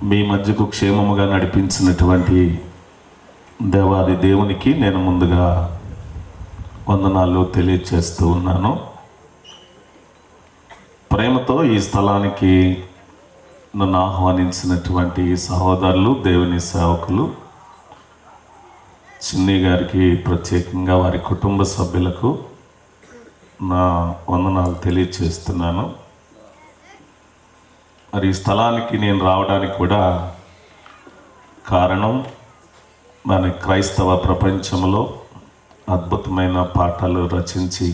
మీ మధ్యకు క్షేమముగా నడిపించినటువంటి దేవాది దేవునికి నేను ముందుగా వందనాలు తెలియచేస్తూ ఉన్నాను. ప్రేమతో ఈ స్థలానికి నన్ను ఆహ్వానించినటువంటి సహోదరులు, దేవుని సేవకులు, చిన్ని గారికి ప్రత్యేకంగా వారి కుటుంబ సభ్యులకు నా వందనాలు తెలియచేస్తున్నాను. మరి ఈ స్థలానికి నేను రావడానికి కూడా కారణం, మన క్రైస్తవ ప్రపంచంలో అద్భుతమైన పాటలు రచించి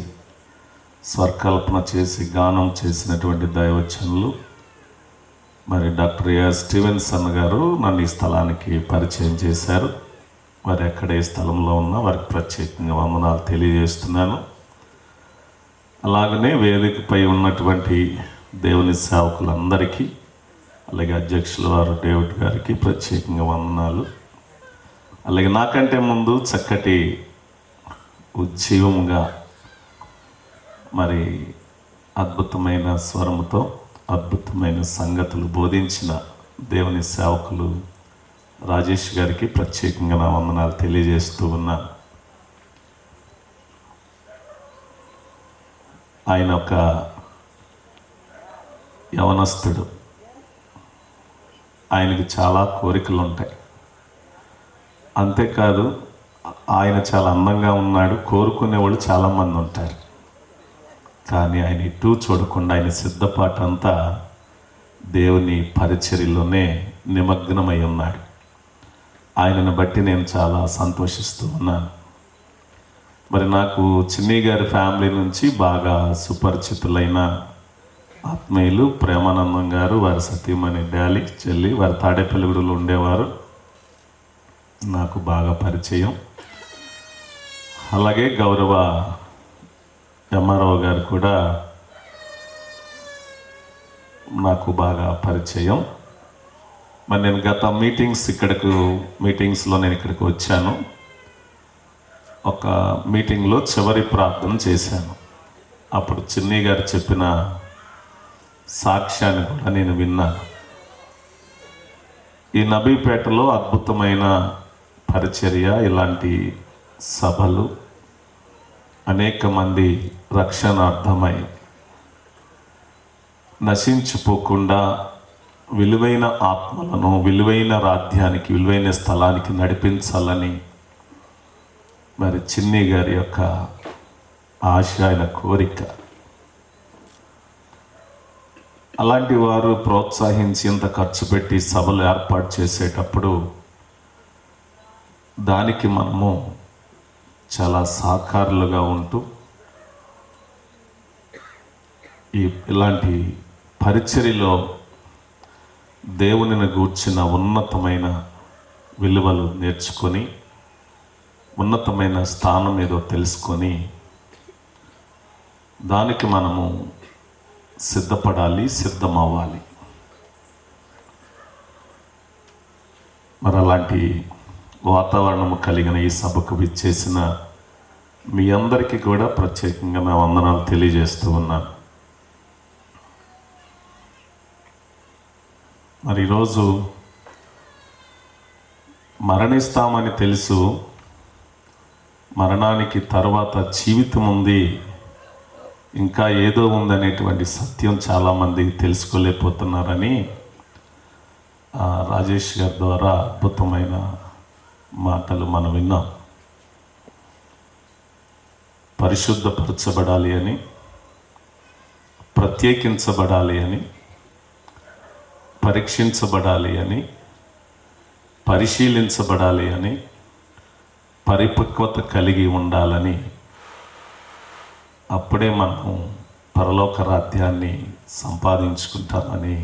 స్వరకల్పన చేసి గానం చేసినటువంటి దైవజనులు మరి డాక్టర్ ఏ.ఎస్. స్టీవెన్సన్ గారు నన్ను ఈ స్థలానికి పరిచయం చేశారు. మరి ఎక్కడ ఏ స్థలంలో ఉన్నా వారికి ప్రత్యేకంగా వందనాలు తెలియజేస్తున్నాను. అలాగనే వేదికపై ఉన్నటువంటి దేవుని సేవకులందరికీ, అలాగే అధ్యక్షుల వారు డేవిడ్ గారికి ప్రత్యేకంగా వందనాలు. అలాగే నాకంటే ముందు చక్కటి ఉజ్జీవంగా మరి అద్భుతమైన స్వరముతో అద్భుతమైన సంగతులు బోధించిన దేవుని సేవకులు రాజేష్ గారికి ప్రత్యేకంగా నా వందనాలు తెలియజేస్తూ ఉన్నాను. ఆయన ఒక యవనస్తుడు, ఆయనకి చాలా కోరికలు ఉంటాయి. అంతేకాదు ఆయన చాలా అందంగా ఉన్నాడు, కోరుకునేవాళ్ళు చాలామంది ఉంటారు. కానీ ఆయన ఇటు చూడకుండా ఆయన సిద్ధపాటు అంతా దేవుని పరిచర్యలోనే నిమగ్నమై ఉన్నాడు. ఆయనను బట్టి నేను చాలా సంతోషిస్తూ ఉన్నాను. మరి నాకు చిన్ని గారి ఫ్యామిలీ నుంచి బాగా సుపరిచితులైన ఆత్మీయులు ప్రేమానందం గారు, వారి సతీమణి డాలి చెల్లి, వారి తాడేపల్లిగూడలో ఉండేవారు, నాకు బాగా పరిచయం. అలాగే గౌరవ ఎంఆర్ఓ గారు కూడా నాకు బాగా పరిచయం. మరి నేను గత మీటింగ్స్లో నేను ఇక్కడికి వచ్చాను. ఒక మీటింగ్లో చివరి ప్రార్థన చేశాను. అప్పుడు చిన్ని గారు చెప్పిన సాక్ష్యాన్ని కూడా నేను విన్నాను. ఈ నబీపేటలో అద్భుతమైన పరిచర్య, ఇలాంటి సభలు, అనేక మంది రక్షణార్థమై నశించిపోకుండా విలువైన ఆత్మలను విలువైన రాజ్యానికి, విలువైన స్థలానికి నడిపించాలని మరి చిన్ని గారి యొక్క ఆశ, ఆయన కోరిక. అలాంటి వారు ప్రోత్సహించి ఇంత ఖర్చు పెట్టి సభలు ఏర్పాటు చేసేటప్పుడు దానికి మనము చాలా సహకారులుగా ఉంటూ ఇలాంటి పరిచర్యలో దేవునిని గూర్చిన ఉన్నతమైన విలువలు నేర్చుకొని, ఉన్నతమైన స్థానం ఏదో తెలుసుకొని దానికి మనము సిద్ధపడాలి, సిద్ధమవ్వాలి. మరి అలాంటి వాతావరణము కలిగిన ఈ సభకు విచ్చేసిన మీ అందరికీ కూడా ప్రత్యేకంగా నా వందనాలు తెలియజేస్తూ ఉన్నాను. మరి ఈరోజు మరణిస్తామని తెలుసు, మరణానికి తర్వాత జీవితం ఉంది, ఇంకా ఏదో ఉందనేటువంటి సత్యం చాలామంది తెలుసుకోలేకపోతున్నారని రాజేష్ గారి ద్వారా అద్భుతమైన మాటలు మనం విన్నాం. పరిశుద్ధపరచబడాలి అని, ప్రత్యేకించబడాలి అని, పరీక్షించబడాలి అని, పరిశీలించబడాలి అని, పరిపక్వత కలిగి ఉండాలని, అప్పుడే మనం పరలోక రాజ్యాన్ని సంపాదించుకుంటామని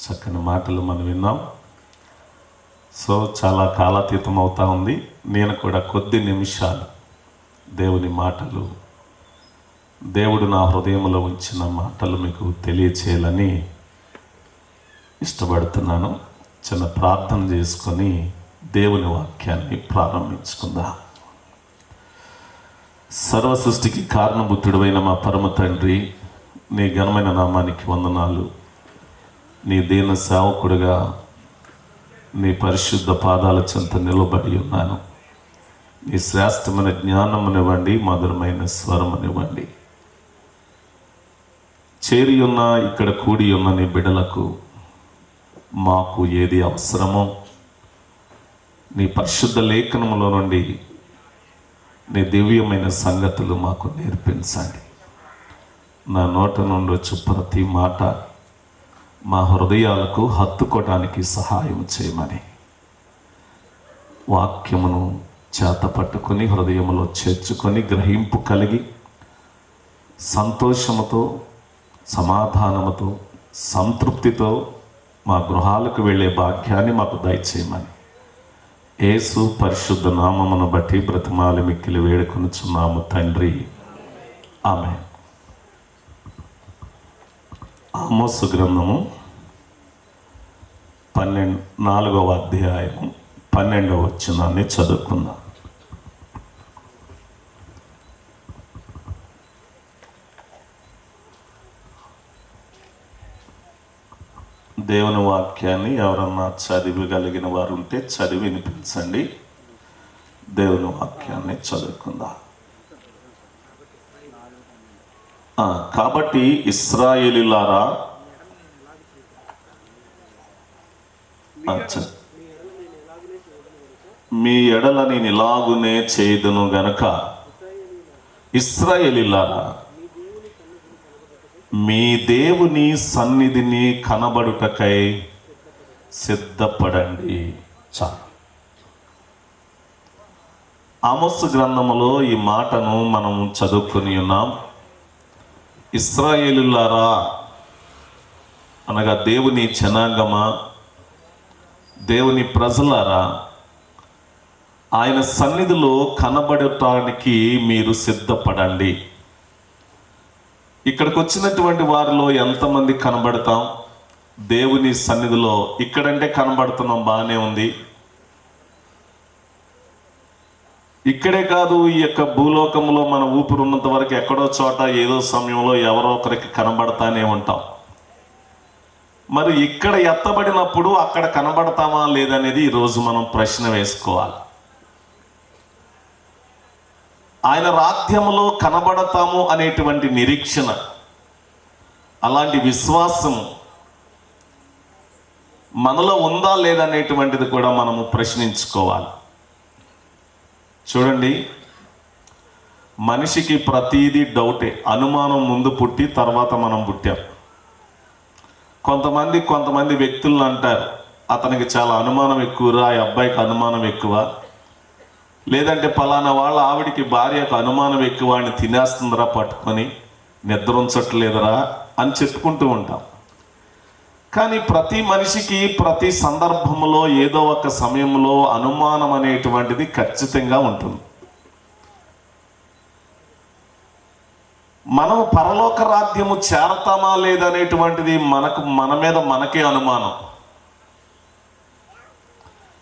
చక్కని మాటలు మనం విన్నాం. సో చాలా కాలాతీతం అవుతా ఉంది. నేను కూడా కొద్ది నిమిషాలు దేవుని మాటలు, దేవుడు నా హృదయంలో ఉంచిన మాటలు మీకు తెలియచేయాలని ఇష్టపడుతున్నాను. చిన్న ప్రార్థన చేసుకొని దేవుని వాక్యాన్ని ప్రారంభించుకుందాం. సర్వ సృష్టికి కారణభూతుడైన మా పరమ తండ్రి, నీ ఘనమైన నామానికి వందనాలు. నీ దీన సేవకుడిగా నీ పరిశుద్ధ పాదాల చెంత నిలబడి ఉన్నాను. నీ శ్రేష్టమైన జ్ఞానమునివ్వండి, మధురమైన స్వరమునివ్వండి. చేరి ఉన్న ఇక్కడ కూడి ఉన్న నీ బిడ్డలకు మాకు ఏది అవసరమో నీ పరిశుద్ధ లేఖనములో నుండి నీ దివ్యమైన సంగతులు మాకు నేర్పించండి. నా నోట నుండి వచ్చి ప్రతి మాట మా హృదయాలకు హత్తుకోవడానికి సహాయం చేయమని వాక్యమును చేత పట్టుకొని హృదయములో చేర్చుకొని గ్రహింపు కలిగి సంతోషముతో, సమాధానముతో, సంతృప్తితో మా గృహాలకు వెళ్ళే భాగ్యాన్ని మాకు దయచేయమని యేసు పరిశుద్ధ నామమును బట్టి బ్రతిమాలి మిక్కిలి వేడుకొనుచున్నాము తండ్రి, ఆమేన్. ఆమోసు గ్రంథము 4వ అధ్యాయము 12వ వచనాన్ని చదువుకుందాం. దేవుని వాక్యాన్ని ఎవరన్నా చదివగలిగిన వారు ఉంటే చదివి వినిపించండి. దేవుని వాక్యాన్ని చదువుకుందాం. కాబట్టి ఇశ్రాయేలీయులారా, మీ ఎడల నేను ఇలాగునే చేయుదును గనక ఇశ్రాయేలీయులారా, మీ దేవుని సన్నిధిని కనబడుటకై సిద్ధపడండి. చాలు. ఆమోసు గ్రంథములో ఈ మాటను మనం చదువుకొని ఉన్నాం. ఇశ్రాయేలీయులారా అనగా దేవుని జనాంగమా, దేవుని ప్రజలారా, ఆయన సన్నిధిలో కనబడటానికి మీరు సిద్ధపడండి. ఇక్కడికి వచ్చినటువంటి వారిలో ఎంతమంది కనబడతాం దేవుని సన్నిధిలో? ఇక్కడంటే కనబడుతున్నాం, బాగానే ఉంది. ఇక్కడే కాదు, ఈ యొక్క భూలోకంలో మన ఊపిరి ఉన్నంత వరకు ఎక్కడో చోట ఏదో సమయంలో ఎవరో ఒకరికి కనబడతానే ఉంటాం. మరి ఇక్కడ ఎత్తబడినప్పుడు అక్కడ కనబడతామా లేదనేది ఈరోజు మనం ప్రశ్న వేసుకోవాలి. ఆయన రాజ్యములో కనబడతాము అనేటువంటి నిరీక్షణ, అలాంటి విశ్వాసం మనలో ఉందా లేదనేటువంటిది కూడా మనము ప్రశ్నించుకోవాలి. చూడండి, మనిషికి ప్రతీది డౌటే. అనుమానం ముందు పుట్టి తర్వాత మనం పుట్టాం. కొంతమంది వ్యక్తులను అంటారు, అతనికి చాలా అనుమానం ఎక్కువరా, ఈ అబ్బాయికి అనుమానం ఎక్కువ, లేదంటే పలానా వాళ్ళ ఆవిడికి భార్యకు అనుమానం ఎక్కువ, అని తినేస్తుందిరా పట్టుకొని, నిద్ర ఉంచట్లేదురా అని చెప్పుకుంటూ ఉంటాం. కానీ ప్రతి మనిషికి ప్రతి సందర్భంలో ఏదో ఒక సమయంలో అనుమానం అనేటువంటిది ఖచ్చితంగా ఉంటుంది. మనం పరలోక రాజ్యము చేరతామా లేదనేటువంటిది మన మీద మనకే అనుమానం.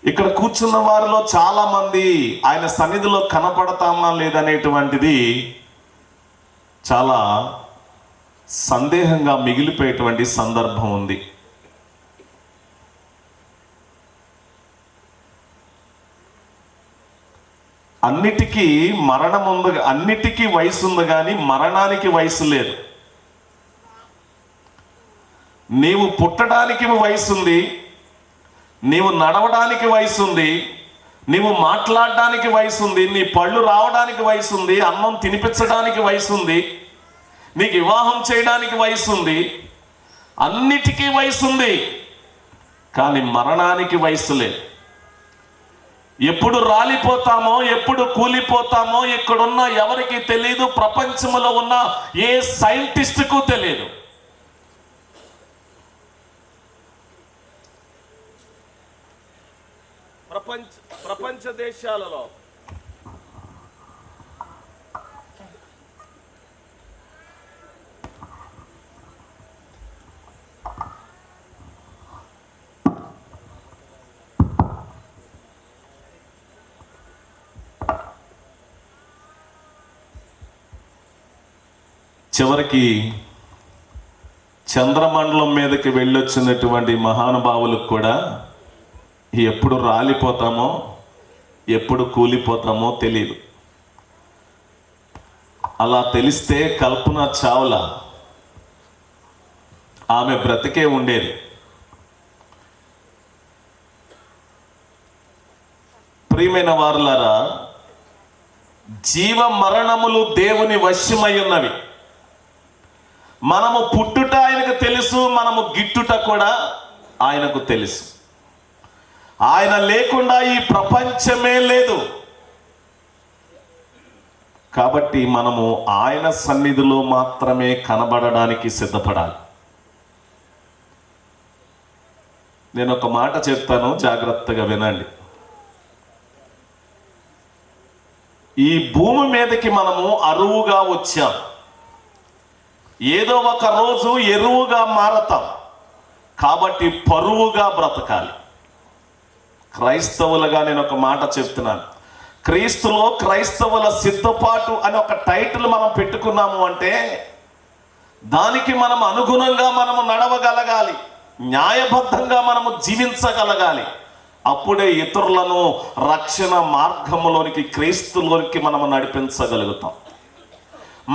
ఇక్కడ కూర్చున్న వారిలో చాలా మంది ఆయన సన్నిధిలో కనపడతామా లేదనేటువంటిది చాలా సందేహంగా మిగిలిపోయేటువంటి సందర్భం ఉంది. అన్నిటికీ మరణం ఉంది, అన్నిటికీ వయసు ఉంది, కానీ మరణానికి వయసు లేదు. నీవు పుట్టడానికి వయసు ఉంది, నీవు నడవడానికి వయసు ఉంది, నీవు మాట్లాడడానికి వయసు ఉంది, నీ పళ్ళు రావడానికి వయసు ఉంది, అన్నం తినిపించడానికి వయసు ఉంది, నీకు వివాహం చేయడానికి వయసు ఉంది, అన్నిటికీ వయసు ఉంది. కానీ మరణానికి వయసు లేదు. ఎప్పుడు రాలిపోతామో, ఎప్పుడు కూలిపోతామో ఇక్కడున్న ఎవరికి తెలియదు, ప్రపంచంలో ఉన్న ఏ సైంటిస్టుకు తెలియదు. ప్రపంచ దేశాలలో చివరికి చంద్రమండలం మీదకి వెళ్ళొచ్చినటువంటి మహానుభావులకు కూడా ఎప్పుడు రాలిపోతామో ఎప్పుడు కూలిపోతామో తెలియదు. అలా తెలిస్తే కల్పన చావ్లా ఆమె బ్రతికే ఉండేది. ప్రియమైన వారులారా, జీవ మరణములు దేవుని వశమై ఉన్నవి. మనము పుట్టుట ఆయనకు తెలుసు, మనము గిట్టుట కూడా ఆయనకు తెలుసు. ఆయన లేకుండా ఈ ప్రపంచమే లేదు. కాబట్టి మనము ఆయన సన్నిధిలో మాత్రమే కనబడడానికి సిద్ధపడాలి. నేను ఒక మాట చెప్తాను, జాగ్రత్తగా వినండి. ఈ భూమి మీదకి మనము అరువుగా వచ్చాం. ఏదో ఒక రోజు ఎరువుగా మారతాం. కాబట్టి పరువుగా బ్రతకాలి. క్రైస్తవులుగా నేను ఒక మాట చెప్తున్నాను. క్రీస్తులో క్రైస్తవుల సిద్ధపాటు అని ఒక టైటిల్ మనం పెట్టుకున్నాము అంటే దానికి మనం అనుగుణంగా మనము నడవగలగాలి, న్యాయబద్ధంగా మనము జీవించగలగాలి. అప్పుడే ఇతరులను రక్షణ మార్గములోనికి, క్రీస్తులోనికి మనము నడిపించగలుగుతాం.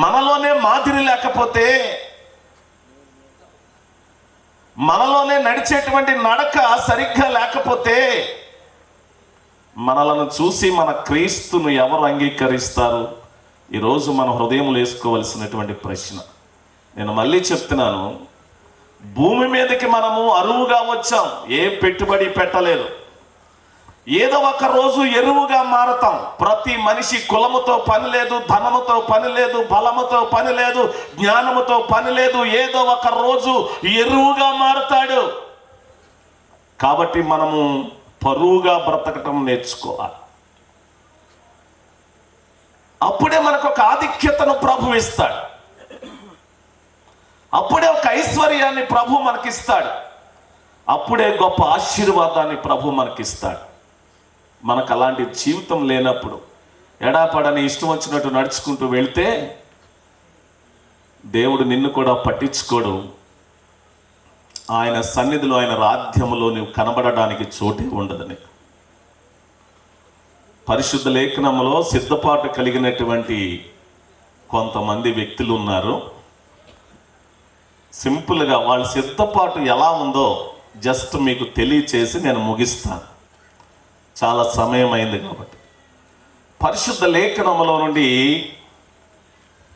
మనలోనే మాదిరి లేకపోతే, మనలోనే నడిచేటువంటి నడక సరిగ్గా లేకపోతే మనలను చూసి మన క్రీస్తును ఎవరు అంగీకరిస్తారు? ఈరోజు మన హృదయంలో వేసుకోవలసినటువంటి ప్రశ్న. నేను మళ్ళీ చెప్తున్నాను, భూమి మీదకి మనము అరువుగా వచ్చాం, ఏ పెట్టుబడి పెట్టలేదు. ఏదో ఒక రోజు ఎరువుగా మారతాం. ప్రతి మనిషి కులముతో పని లేదు, ధనముతో పని లేదు, బలముతో పని లేదు, జ్ఞానముతో పని లేదు. ఏదో ఒక రోజు ఎరువుగా మారతాడు. కాబట్టి మనము పరువుగా బ్రతకటం నేర్చుకోవాలి. అప్పుడే మనకు ఒక ఆధిక్యతను ప్రభు ఇస్తాడు. అప్పుడే ఒక ఐశ్వర్యాన్ని ప్రభు మనకిస్తాడు. అప్పుడే గొప్ప ఆశీర్వాదాన్ని ప్రభు మనకిస్తాడు. మనకు అలాంటి జీవితం లేనప్పుడు ఎడాపడని ఇష్టం వచ్చినట్టు నడుచుకుంటూ వెళ్తే దేవుడు నిన్ను కూడా పట్టించుకోడు. ఆయన సన్నిధిలో, ఆయన రాజ్యములో నువ్వు కనబడడానికి చోటే ఉండదని. పరిశుద్ధ లేఖనములో సిద్ధపాటు కలిగినటువంటి కొంతమంది వ్యక్తులు ఉన్నారు. సింపుల్గా వాళ్ళ సిద్ధపాటు ఎలా ఉందో జస్ట్ మీకు తెలియచేసి నేను ముగిస్తాను. చాలా సమయం అయింది కాబట్టి. పరిశుద్ధ లేఖనములో నుండి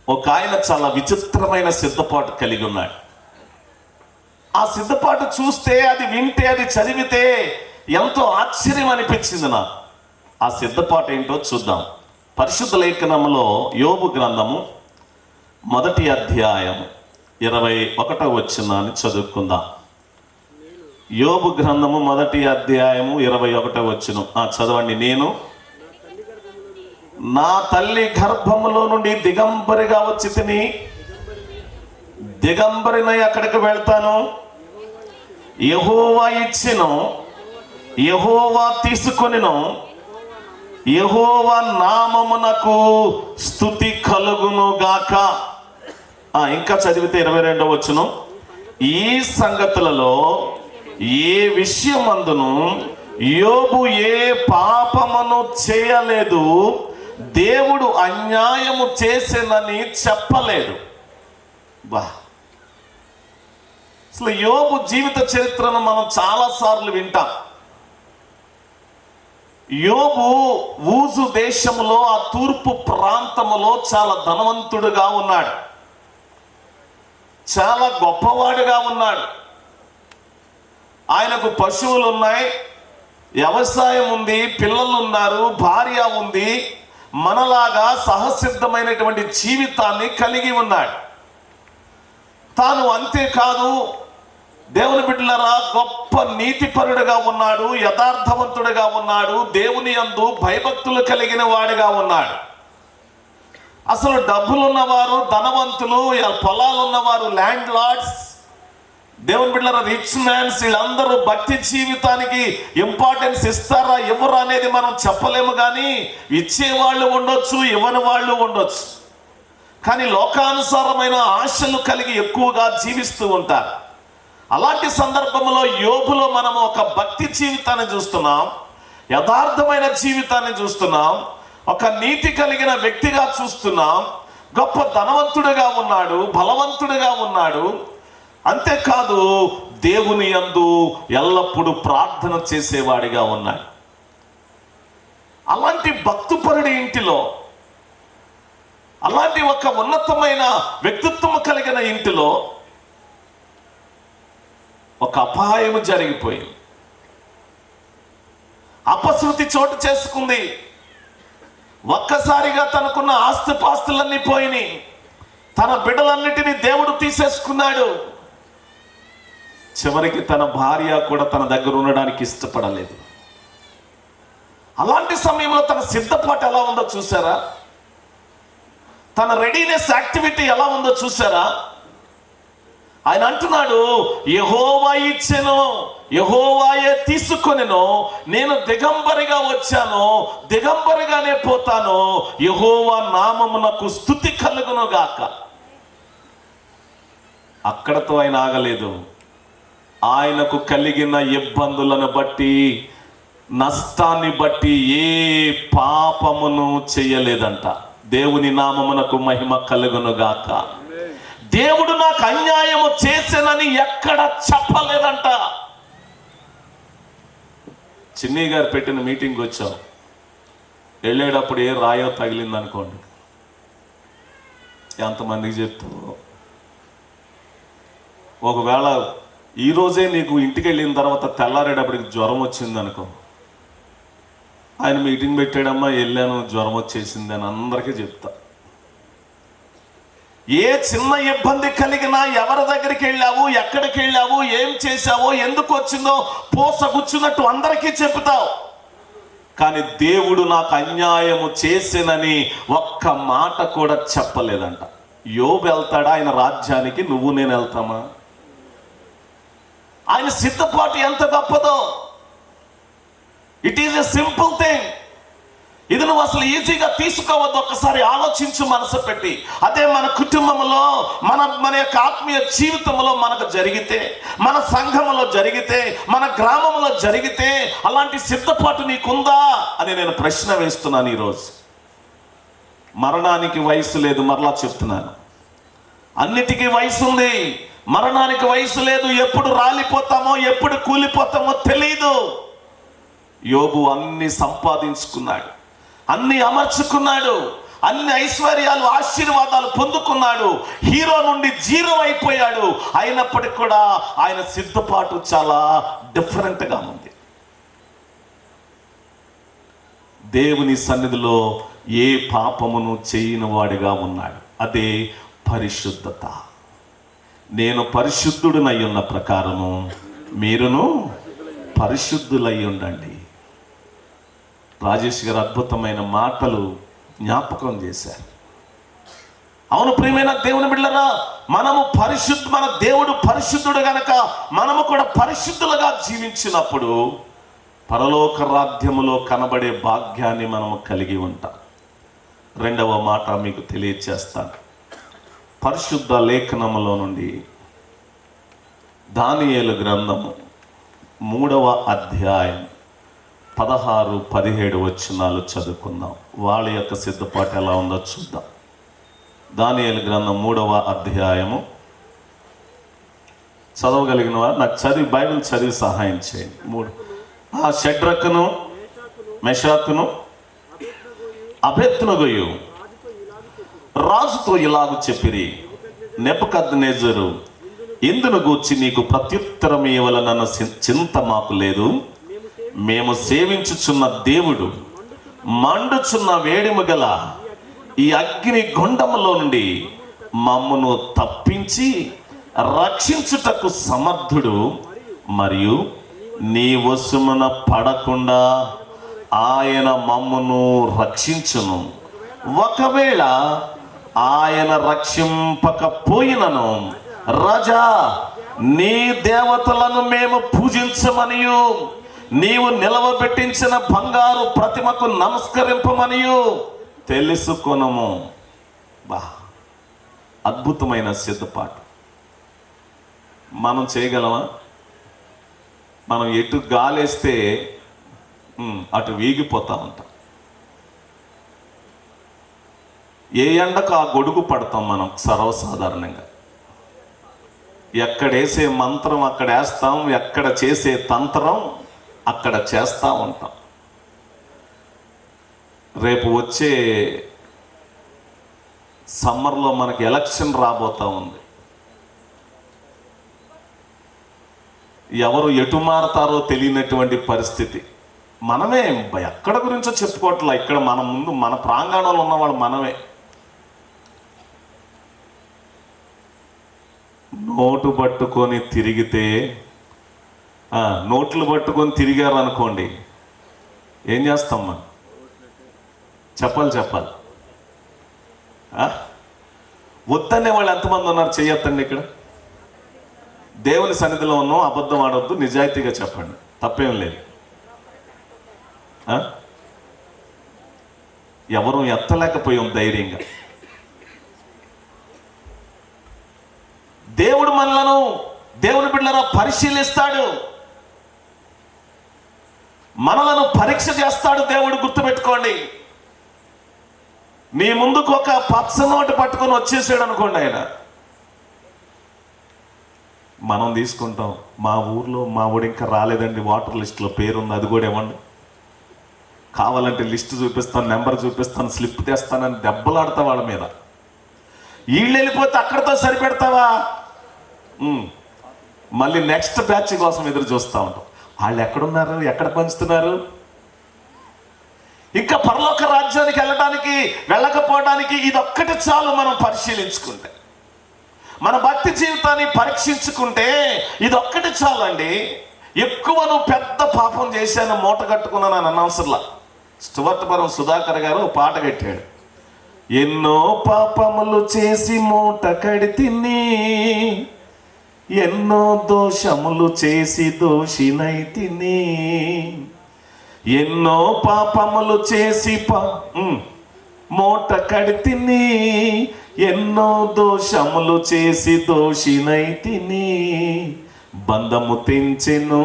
ఒక ఆయన చాలా విచిత్రమైన సిద్ధపాటు కలిగి ఉన్నాడు. ఆ సిద్ధపాటు చూస్తే, అది వింటే, అది చదివితే ఎంతో ఆశ్చర్యం అనిపించింది నాకు. ఆ సిద్ధపాటు ఏంటో చూద్దాం. పరిశుద్ధ లేఖనములో యోబు గ్రంథము 1వ అధ్యాయం 21వ వచనాన్ని చదువుకుందాం. యోబు గ్రంథము 1వ అధ్యాయము 21వ వచనం చదవండి. నేను నా తల్లి గర్భములో నుండి దిగంబరిగా వచ్చి తిని, దిగంబరినై అక్కడికి వెళ్తాను. యెహోవా ఇచ్చిను, యెహోవా తీసుకొనిను, యెహోవా నామమునకు స్తుతి కలుగును గాక. ఇంకా చదివితే 22వ వచనం. ఈ సంగతులలో ఏ విషయమందును యోబు ఏ పాపమును చేయలేదు, దేవుడు అన్యాయము చేసేనని చెప్పలేదు. అసలు యోబు జీవిత చరిత్రను మనం చాలాసార్లు వింటాం. యోబు ఊజు దేశంలో, ఆ తూర్పు ప్రాంతములో చాలా ధనవంతుడుగా ఉన్నాడు, చాలా గొప్పవాడుగా ఉన్నాడు. ఆయనకు పశువులు ఉన్నాయి, వ్యవసాయం ఉంది, పిల్లలు ఉన్నారు, భార్య ఉంది. మనలాగా సహసిద్ధమైనటువంటి జీవితాన్ని కలిగి ఉన్నాడు. తాను అంతేకాదు, దేవుని బిడ్డలారా, గొప్ప నీతిపరుడుగా ఉన్నాడు, యథార్థవంతుడుగా ఉన్నాడు, దేవుని యందు భయభక్తులు కలిగిన వాడుగా ఉన్నాడు. అసలు డబ్బులున్నవారు, ధనవంతులు, పొలాలు ఉన్నవారు, ల్యాండ్ లార్డ్స్, దేవుని బిడ్డలారా, రిచ్ మ్యాన్స్, వీళ్ళందరూ భక్తి జీవితానికి ఇంపార్టెన్స్ ఇస్తారా ఇవ్వరా అనేది మనం చెప్పలేము. కానీ ఇచ్చేవాళ్ళు ఉండొచ్చు, ఇవ్వని వాళ్ళు ఉండొచ్చు. కానీ లోకానుసారమైన ఆశలు కలిగి ఎక్కువగా జీవిస్తూ ఉంటారు. అలాంటి సందర్భంలో యోబులో మనం ఒక భక్తి జీవితాన్ని చూస్తున్నాం, యథార్థమైన జీవితాన్ని చూస్తున్నాం, ఒక నీతి కలిగిన వ్యక్తిగా చూస్తున్నాం. గొప్ప ధనవంతుడిగా ఉన్నాడు, బలవంతుడిగా ఉన్నాడు. అంతేకాదు దేవుని యందు ఎల్లప్పుడూ ప్రార్థన చేసేవాడిగా ఉన్నాడు. అలాంటి భక్తుపరుడి ఇంటిలో, అలాంటి ఒక ఉన్నతమైన వ్యక్తిత్వం కలిగిన ఇంటిలో ఒక అపాయం జరిగిపోయింది. అపశృతి చోటు చేసుకుంది. ఒక్కసారిగా తనకున్న ఆస్తిపాస్తులన్నీ పోయినాయి. తన బిడ్డలన్నిటినీ దేవుడు తీసేసుకున్నాడు. చివరికి తన భార్య కూడా తన దగ్గర ఉండడానికి ఇష్టపడలేదు. అలాంటి సమయంలో తన సిద్ధపాటు ఎలా ఉందో చూసారా? తన రెడీనెస్ యాక్టివిటీ ఎలా ఉందో చూసారా? ఆయన అంటున్నాడు, యెహోవా ఇచ్చెను, యెహోవాయే తీసుకొనెను, నేను దిగంబరిగా వచ్చాను, దిగంబరిగానే పోతాను, యెహోవా నామమునకు స్తుతి కలుగును గాక. అక్కడతో ఆయన ఆగలేదు. ఆయనకు కలిగిన ఇబ్బందులను బట్టి, నష్టాన్ని బట్టి ఏ పాపమును చేయలేదంట. దేవుని నామమునకు మహిమ కలుగును గాక. దేవుడు నాకు అన్యాయము చేశానని ఎక్కడ చెప్పలేదంట. చిన్ని గారు పెట్టిన మీటింగ్ వచ్చాం, వెళ్ళేటప్పుడు ఏ రాయో తగిలింది అనుకోండి, ఎంతమందికి చెప్తావు? ఒకవేళ ఈరోజే నీకు ఇంటికి వెళ్ళిన తర్వాత తెల్లారేటప్పటికి జ్వరం వచ్చింది అనుకో, ఆయన మీటింగ్ పెట్టాడమ్మా, వెళ్ళాను, జ్వరం వచ్చేసింది అని అందరికీ చెప్తా. ఏ చిన్న ఇబ్బంది కలిగినా ఎవరి దగ్గరికి వెళ్ళావు, ఎక్కడికి వెళ్ళావు, ఏం చేశావో, ఎందుకు వచ్చిందో పోసగుచ్చినట్టు అందరికీ చెప్తావు. కానీ దేవుడు నాకు అన్యాయము చేసేనని ఒక్క మాట కూడా చెప్పలేదంట. యోబు వెళ్తాడా ఆయన రాజ్యానికి? నువ్వు నేను వెళ్తామా? ఆయన సిద్ధపాటు ఎంత గొప్పదో. It is a simple thing. ఇది నువ్వు అసలు ఈజీగా తీసుకోవద్దు. ఒక్కసారి ఆలోచించు మనసు పెట్టి. అదే మన కుటుంబంలో, మన యొక్క ఆత్మీయ జీవితంలో మనకు జరిగితే, మన సంఘంలో జరిగితే, మన గ్రామంలో జరిగితే, అలాంటి సిద్ధపాటు నీకుందా అని నేను ప్రశ్న వేస్తున్నాను ఈరోజు. మరణానికి వయసు లేదు, మరలా చెప్తున్నాను. అన్నిటికీ వయసు ఉంది, మరణానికి వయసు లేదు. ఎప్పుడు రాలిపోతామో, ఎప్పుడు కూలిపోతామో తెలియదు. యోబు అన్ని సంపాదించుకున్నాడు, అన్ని అమర్చుకున్నాడు, అన్ని ఐశ్వర్యాలు, ఆశీర్వాదాలు పొందుకున్నాడు. హీరో నుండి జీరో అయిపోయాడు. అయినప్పటికీ కూడా ఆయన సిద్ధపాటు చాలా డిఫరెంట్గా ఉంది. దేవుని సన్నిధిలో ఏ పాపమును చేయని వాడిగా ఉన్నాడు. అదే పరిశుద్ధత. నేను పరిశుద్ధుడినై ఉన్న ప్రకారము మీరును పరిశుద్ధులై ఉండండి. రాజేష్ గారు అద్భుతమైన మాటలు జ్ఞాపకం చేశారు. అవును ప్రియమైన దేవుని బిడ్డలారా, మన దేవుడు పరిశుద్ధుడు గనక మనము కూడా పరిశుద్ధులుగా జీవించినప్పుడు పరలోక రాజ్యములో కనబడే భాగ్యాన్ని మనము కలిగి ఉంటాం. రెండవ మాట మీకు తెలియచేస్తాను. పరిశుద్ధ లేఖనములో నుండి దానియేలు గ్రంథము 3వ అధ్యాయం 16-17 వచనాలు చదువుకుందాం. వాళ్ళ యొక్క సిద్ధపాటు ఎలా ఉందో చూద్దాం. దానియేలు గ్రంథం 3వ అధ్యాయము చదవగలిగిన వారు నాకు బైబిల్ చదివి సహాయం చేయండి. షడ్రకును, మెషాకును, అబేద్నెగోయు రాజుతో ఇలాగు చెప్పిరి, నెబుకద్నెజరు ఇందును గూర్చి నీకు ప్రత్యుత్తరం ఇవ్వాలన్న చింత మాకు లేదు. మేము సేవించుచున్న దేవుడు మండుచున్న వేడిమి గల ఈ అగ్ని గుండములో నుండి మమ్మను తప్పించి రక్షించుటకు సమర్థుడు, మరియు నీ వశమున పడకుండా ఆయన మమ్మను రక్షించును. ఒకవేళ ఆయన రక్షింపకపోయినను రాజా నీ దేవతలను మేము పూజించమనియు నీవు నిలవబెట్టించిన బంగారు ప్రతిమకు నమస్కరింపమనియు తెలుసుకొనము. అద్భుతమైన సిద్ధపాటు. మనం చేయగలమా? మనం ఎటు గాలేస్తే అటు వీగిపోతా ఉంటాం. ఏ ఎండకు ఆ గొడుగు పడతాం మనం సర్వసాధారణంగా. ఎక్కడేసే మంత్రం అక్కడ వేస్తాం, ఎక్కడ చేసే తంత్రం అక్కడ చేస్తూ ఉంటాం. రేపు వచ్చే సమ్మర్లో మనకి ఎలక్షన్ రాబోతూ ఉంది. ఎవరు ఎటు మారతారో తెలియనటువంటి పరిస్థితి. మనమే ఎక్కడ గురించో చెప్పుకోవట్లా, ఇక్కడ మన ముందు మన ప్రాంగణంలో ఉన్నవాడు మనమే. నోటు పట్టుకొని తిరిగితే, నోట్లు పట్టుకొని తిరిగారు అనుకోండి, ఏం చేస్తాం మనం? చెప్పాలి. వద్దనే వాళ్ళు ఎంతమంది ఉన్నారు? చెయ్యొద్దండి. ఇక్కడ దేవుని సన్నిధిలో ఉన్నాం, అబద్ధం ఆడొద్దు, నిజాయితీగా చెప్పండి, తప్పేం లేదు. ఎవరు ఎత్తలేకపోయాం ధైర్యంగా. దేవుడు మనలను, దేవుని బిడ్డలారా, పరిశీలిస్తాడు, మనలను పరీక్ష చేస్తాడు దేవుడు. గుర్తుపెట్టుకోండి. మీ ముందుకు ఒక పచ్చ నోటు పట్టుకొని వచ్చేసాడు అనుకోండి ఆయన, మనం తీసుకుంటాం. మా ఊర్లో మా ఊడు ఇంకా రాలేదండి, వాటర్ లిస్టులో పేరుంది, అది కూడా ఇవ్వండి, కావాలంటే లిస్ట్ చూపిస్తాను, నెంబర్ చూపిస్తాను, స్లిప్ తెస్తానని దెబ్బలాడతా వాళ్ళ మీద. వీళ్ళు వెళ్ళిపోతే అక్కడితో సరిపెడతావా? మళ్ళీ నెక్స్ట్ బ్యాచ్ కోసం ఎదురు చూస్తూ ఉంటాం. వాళ్ళు ఎక్కడున్నారు, ఎక్కడ పంచుతున్నారు? ఇంకా పరలోక రాజ్యానికి వెళ్ళకపోవడానికి ఇదొక్కటి చాలు. మనం పరిశీలించుకుంటే, మన భక్తి జీవితాన్ని పరీక్షించుకుంటే ఇదొక్కటి చాలండి. ఎక్కువ నువ్వు పెద్ద పాపం చేశాను, మూట కట్టుకున్నాను అని అనవసరంలా. స్టువర్ట్పురం సుధాకర్ గారు పాట కట్టాడు. ఎన్నో పాపములు చేసి మూట కడితిని, ఎన్నో దోషములు చేసి దోషినైతిని. ఎన్నో పాపములు చేసి మూట కడితిని, ఎన్నో దోషములు చేసి దోషినైతిని. బంధము తెంచెను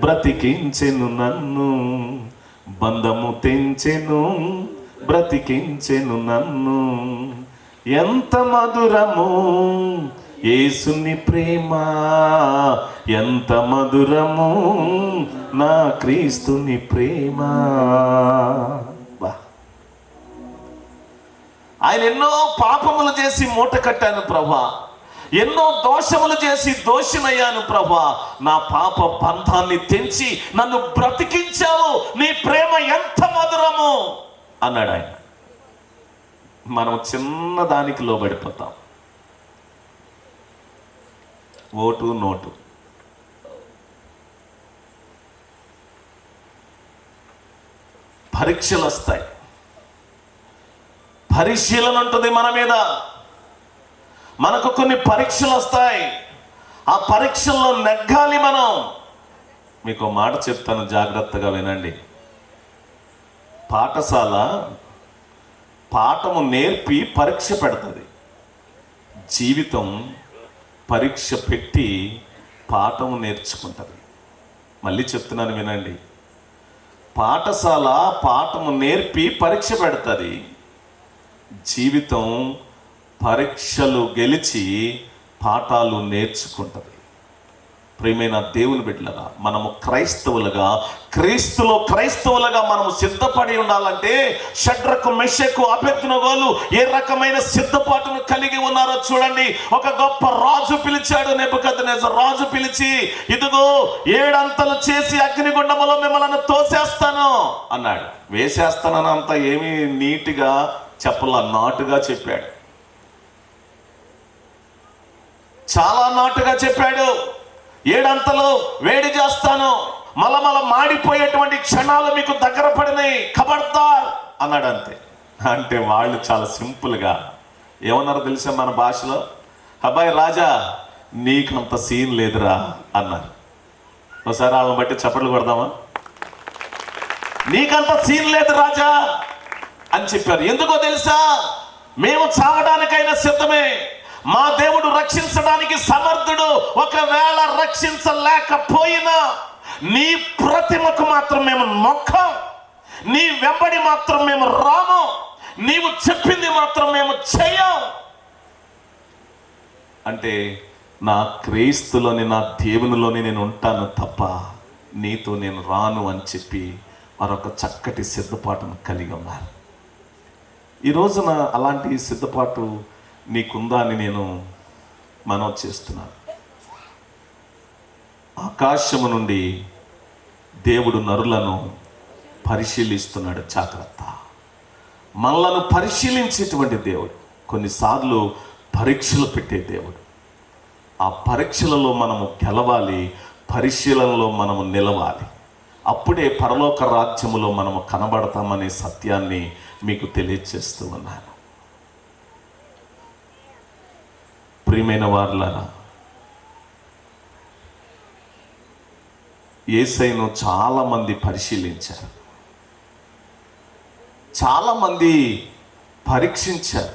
బ్రతికించెను నన్ను, బంధము తెంచెను బ్రతికించెను నన్ను. ఎంత మధురము యేసుని ప్రేమ, ఎంత మధురము నా క్రీస్తుని ప్రేమ. ఆయన ఎన్నో పాపములు చేసి మూట కట్టాను ప్రభా, ఎన్నో దోషములు చేసి దోషినయ్యాను ప్రభా, నా పాప బంధాన్ని తెంచి నన్ను బ్రతికించావు, నీ ప్రేమ ఎంత మధురము అన్నాడు ఆయన. మనం చిన్న దానికి లోబడిపోతాం. ఓటు నోటు, పరీక్షలు వస్తాయి, పరిశీలన ఉంటుంది మన మీద. మనకు కొన్ని పరీక్షలు వస్తాయి, ఆ పరీక్షల్లో నెగ్గాలి మనం. మీకు మాట చెప్తాను, జాగ్రత్తగా వినండి. పాఠశాల పాఠము నేర్పి పరీక్ష పెడుతుంది, జీవితం పరీక్ష పెట్టి పాఠము నేర్చుకుంటుంది. మళ్ళీ చెప్తున్నాను వినండి. పాఠశాల పాఠము నేర్పి పరీక్ష పెడుతుంది, జీవితం పరీక్షలు గెలిచి పాఠాలు నేర్చుకుంటుంది. ప్రియమైన దేవుని బిడ్డలారా, మనము క్రైస్తవులుగా మనము సిద్ధపడి ఉండాలంటే షడ్రకు మెషకు అబేద్నెగోలు ఏ రకమైన సిద్ధపాటును కలిగి ఉన్నారో చూడండి. ఒక గొప్ప రాజు పిలిచాడు, నెబుకద్నెజర్ రాజు పిలిచి, ఇదిగో 7 అంతలు చేసి అగ్నిగుండములో మిమ్మల్ని తోసేస్తాను అన్నాడు. వేసేస్తానని అంత ఏమీ నీట్గా చెప్పలా, నాటుగా చెప్పాడు, చాలా నాటుగా చెప్పాడు. 7 అంతలు వేడి చేస్తాను, మలమల మాడిపోయేటువంటి క్షణాలు మీకు దగ్గర పడినాయి, ఖబర్దార్ అన్నాడు. అంతే. అంటే వాళ్ళు చాలా సింపుల్గా ఏమన్నారు తెలుసా మన భాషలో? అబ్బాయి రాజా, నీకంత సీన్ లేదురా అన్నారు. ఒకసారి వాళ్ళని బట్టి చప్పట్లు కొడదామా? నీకంత సీన్ లేదు రాజా అని చెప్పారు. ఎందుకో తెలుసా? మేము చావడానికైనా సిద్ధమే, మా దేవుడు రక్షించడానికి సమర్థుడు. ఒకవేళ రక్షించలేకపోయినా నీ ప్రతిమకు మాత్రం మేము మొక్కం, నీ వెంబడి మాత్రం మేము రాము, నీవు చెప్పింది మాత్రం మేము చేయం. అంటే నా క్రీస్తులోని, నా దేవునిలోని నేను ఉంటాను తప్ప నీతో నేను రాను అని చెప్పి మరొక చక్కటి సిద్ధపాటును కలిగి ఉన్నారు. ఈ రోజున అలాంటి సిద్ధపాటు నీకుందా అని నేను మనవి చేస్తున్నాను. ఆకాశము నుండి దేవుడు నరులను పరిశీలిస్తున్నాడు. జాగ్రత్త. మనలను పరిశీలించేటువంటి దేవుడు. కొన్నిసార్లు పరీక్షలు పెట్టే దేవుడు. ఆ పరీక్షలలో మనము గెలవాలి, పరిశీలనలో మనము నిలవాలి. అప్పుడే పరలోక రాజ్యములో మనము కనబడతామనే సత్యాన్ని మీకు తెలియజేస్తూ ఉన్నాను. ప్రియమైన వారులారా, యేసయ్యను చాలామంది పరిశీలించారు, చాలామంది పరీక్షించారు.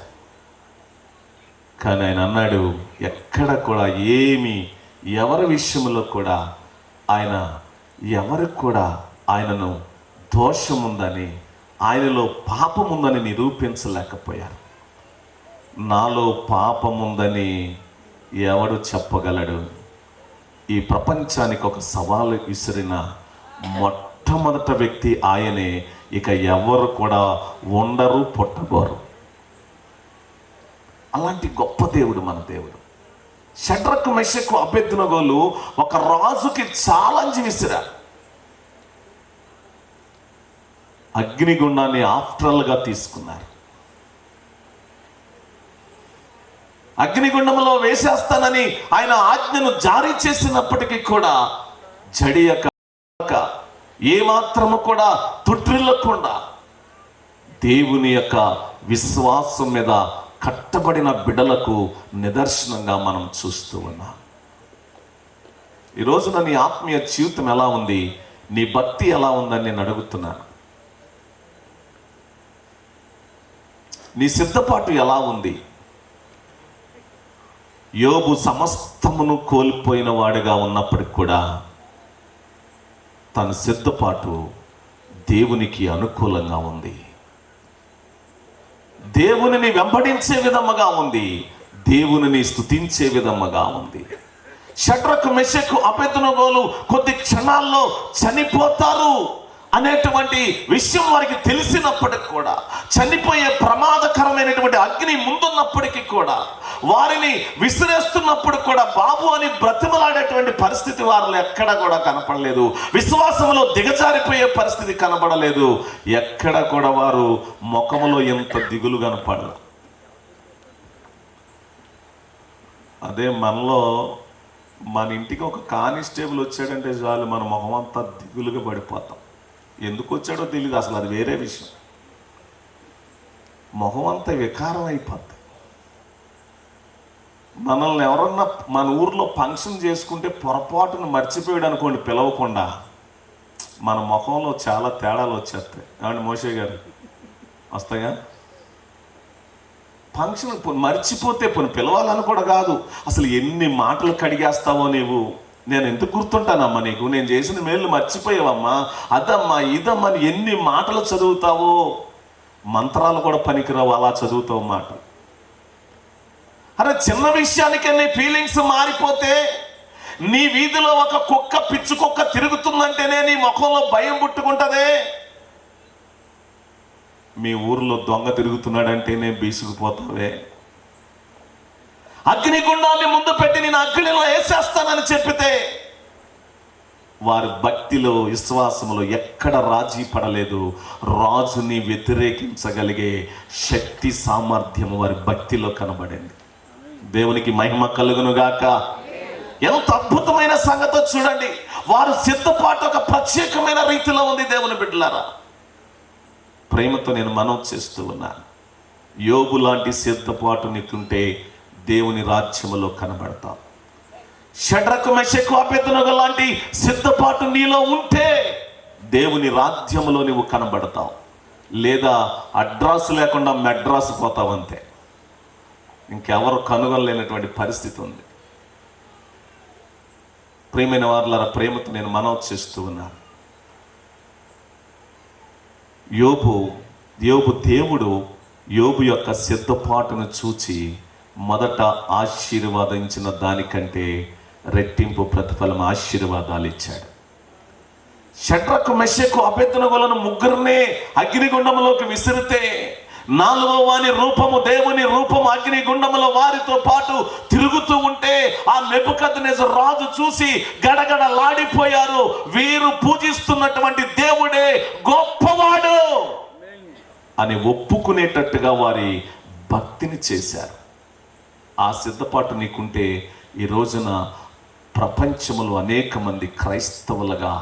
కానీ ఆయన అన్నాడు, ఎక్కడ కూడా ఎవరి విషయంలో కూడా ఎవరికి కూడా ఆయనను దోషముందని, ఆయనలో పాపముందని నిరూపించలేకపోయారు. నాలో పాపముందని ఎవడు చెప్పగలడు? ఈ ప్రపంచానికి ఒక సవాలు విసిరిన మొట్టమొదటి వ్యక్తి ఆయనే. ఇక ఎవరు కూడా ఉండరు, పుట్టబోరు. అలాంటి గొప్ప దేవుడు మన దేవుడు. షడ్రకు, మెషకు, అబేద్నెగోలు ఒక రాజుకి ఛాలెంజ్ విసిరారు. అగ్నిగుండాన్ని ఆఫ్టరల్గా తీసుకున్నారు. అగ్నిగుండంలో వేసేస్తానని ఆయన ఆజ్ఞను జారీ చేసినప్పటికీ కూడా జడియక, ఏమాత్రము కూడా తొట్టిల్లకుండా దేవుని యొక్క విశ్వాసం మీద కట్టబడిన బిడ్డలకు నిదర్శనంగా మనం చూస్తూ ఉన్నాం. ఈ రోజున నీ ఆత్మీయ జీవితం ఎలా ఉంది? నీ భక్తి ఎలా ఉందని నేను అడుగుతున్నాను. నీ సిద్ధపాటు ఎలా ఉంది? యోబు సమస్తమును కోల్పోయిన వాడిగా ఉన్నప్పటికి కూడా తన సిద్ధపాటు దేవునికి అనుకూలంగా ఉంది, దేవునిని వెంబడించే విధముగా ఉంది, దేవునిని స్తుతించే విధముగా ఉంది. షడ్రకు, మెషకు, అబేద్నెగోలు కొద్ది క్షణాల్లో చనిపోతారు అనేటువంటి విషయం వారికి తెలిసినప్పటికి కూడా, చనిపోయే ప్రమాదకరమైనటువంటి అగ్ని ముందున్నప్పటికీ కూడా, వారిని విసిరేస్తున్నప్పుడు కూడా బాబు అని బ్రతిమలాడేటువంటి పరిస్థితి వారిలో ఎక్కడ కూడా కనపడలేదు. విశ్వాసంలో దిగజారిపోయే పరిస్థితి కనబడలేదు. ఎక్కడ కూడా వారు ముఖములో ఎంత దిగులు కనపడలేదు. అదే మనలో మన ఇంటికి ఒక కానిస్టేబుల్ వచ్చాడంటే చాలు మన ముఖం అంతా దిగులుగా పడిపోతాం. ఎందుకు వచ్చాడో తెలియదు, అసలు అది వేరే విషయం. మొహం అంతా వికారం అయిపోద్ది. మనల్ని ఎవరన్నా మన ఊర్లో ఫంక్షన్ చేసుకుంటే పొరపాటును మర్చిపోయాడు అనుకోండి, పిలవకుండా, మన ముఖంలో చాలా తేడాలు వచ్చేస్తాయి. ఏమండి మోషే గారు, వస్తాయా? ఫంక్షన్ మర్చిపోతే పిలవాలని కూడా కాదు, అసలు ఎన్ని మాటలు కడిగేస్తావో నీవు. నేను ఎందుకు గుర్తుంటానమ్మా నీకు? నేను చేసిన మేలు మర్చిపోయావమ్మా, అదమ్మా ఇదమ్మా అని ఎన్ని మాటలు చదువుతావో. మంత్రాలు కూడా పనికిరావు, అలా చదువుతావు మాట. అరే చిన్న విషయానికే నీ ఫీలింగ్స్ మారిపోతే, నీ వీధిలో ఒక కుక్క, పిచ్చి కుక్క తిరుగుతుందంటేనే నీ ముఖంలో భయం పుట్టుకుంటదే. మీ ఊర్లో దొంగ తిరుగుతున్నాడంటేనే బీసుకుపోతావే. అగ్నిగుండాన్ని ముందు పెట్టి నేను అగ్నిలో వేసేస్తానని చెప్పితే, వారి భక్తిలో, విశ్వాసములో ఎక్కడ రాజీ పడలేదు. రాజుని వ్యతిరేకించగలిగే శక్తి, సామర్థ్యం వారి భక్తిలో కనబడింది. దేవునికి మహిమ కలుగును గాక. ఎంత అద్భుతమైన సంగతో చూడండి. వారు సిద్ధపాటు ఒక ప్రత్యేకమైన రీతిలో ఉంది. దేవుని బిడ్డలారా, ప్రేమతో నేను మనవి చేస్తూ ఉన్నాను. యోబు లాంటి సిద్ధపాటు నీకుంటే దేవుని రాజ్యములో కనబడతావు. షడ్రకు, మెషకు, అబేద్నెగో లాంటి సిద్ధపాటు నీలో ఉంటే దేవుని రాజ్యములో నువ్వు కనబడతావు. లేదా అడ్రస్ లేకుండా మెడ్రాస్ పోతావు అంతే. ఇంకెవరు కనుగొనలేనటువంటి పరిస్థితి ఉంది. ప్రియమైన వారులారా, ప్రేమతో నేను మనవి చేస్తూ ఉన్నాను. దేవుడు యోబు యొక్క సిద్ధపాటును చూచి మొదట ఆశీర్వాదించిన దానికంటే రెట్టింపు ప్రతిఫలం ఆశీర్వాదాలు ఇచ్చాడు. షడ్రకు మెషకు అబేద్నెగోలను ముగ్గురినే అగ్నిగుండంలోకి విసిరితే నాలుగవ వాని రూపము, దేవుని రూపము అగ్నిగుండంలో వారితో పాటు తిరుగుతూ ఉంటే ఆ నెబుకద్నెజరు రాజు చూసి గడగడలాడిపోయారు. వీరు పూజిస్తున్నటువంటి దేవుడే గొప్పవాడు అని ఒప్పుకునేటట్టుగా వారి భక్తిని చేశారు. ఆ సిద్ధపాటు నీకుంటే ఈ రోజున ప్రపంచంలో అనేక మంది క్రైస్తవులుగా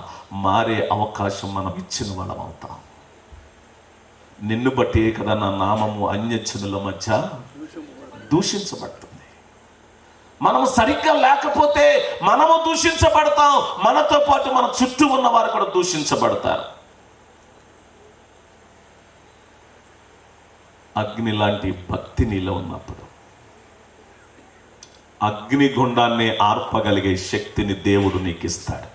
మారే అవకాశం మనం ఇచ్చిన వాళ్ళం అవుతాం. నిన్ను బట్టి కదా నా నామము అన్యజనుల మధ్య దూషించబడుతుంది. మనము సరిగ్గా లేకపోతే మనము దూషించబడతాం, మనతో పాటు మన చుట్టూ ఉన్న వారు కూడా దూషించబడతారు. అగ్ని లాంటి భక్తి నీలో ఉన్నప్పుడు అగ్నిగుండాన్ని ఆర్పగలిగే శక్తిని దేవుడు నీకు ఇస్తాడు.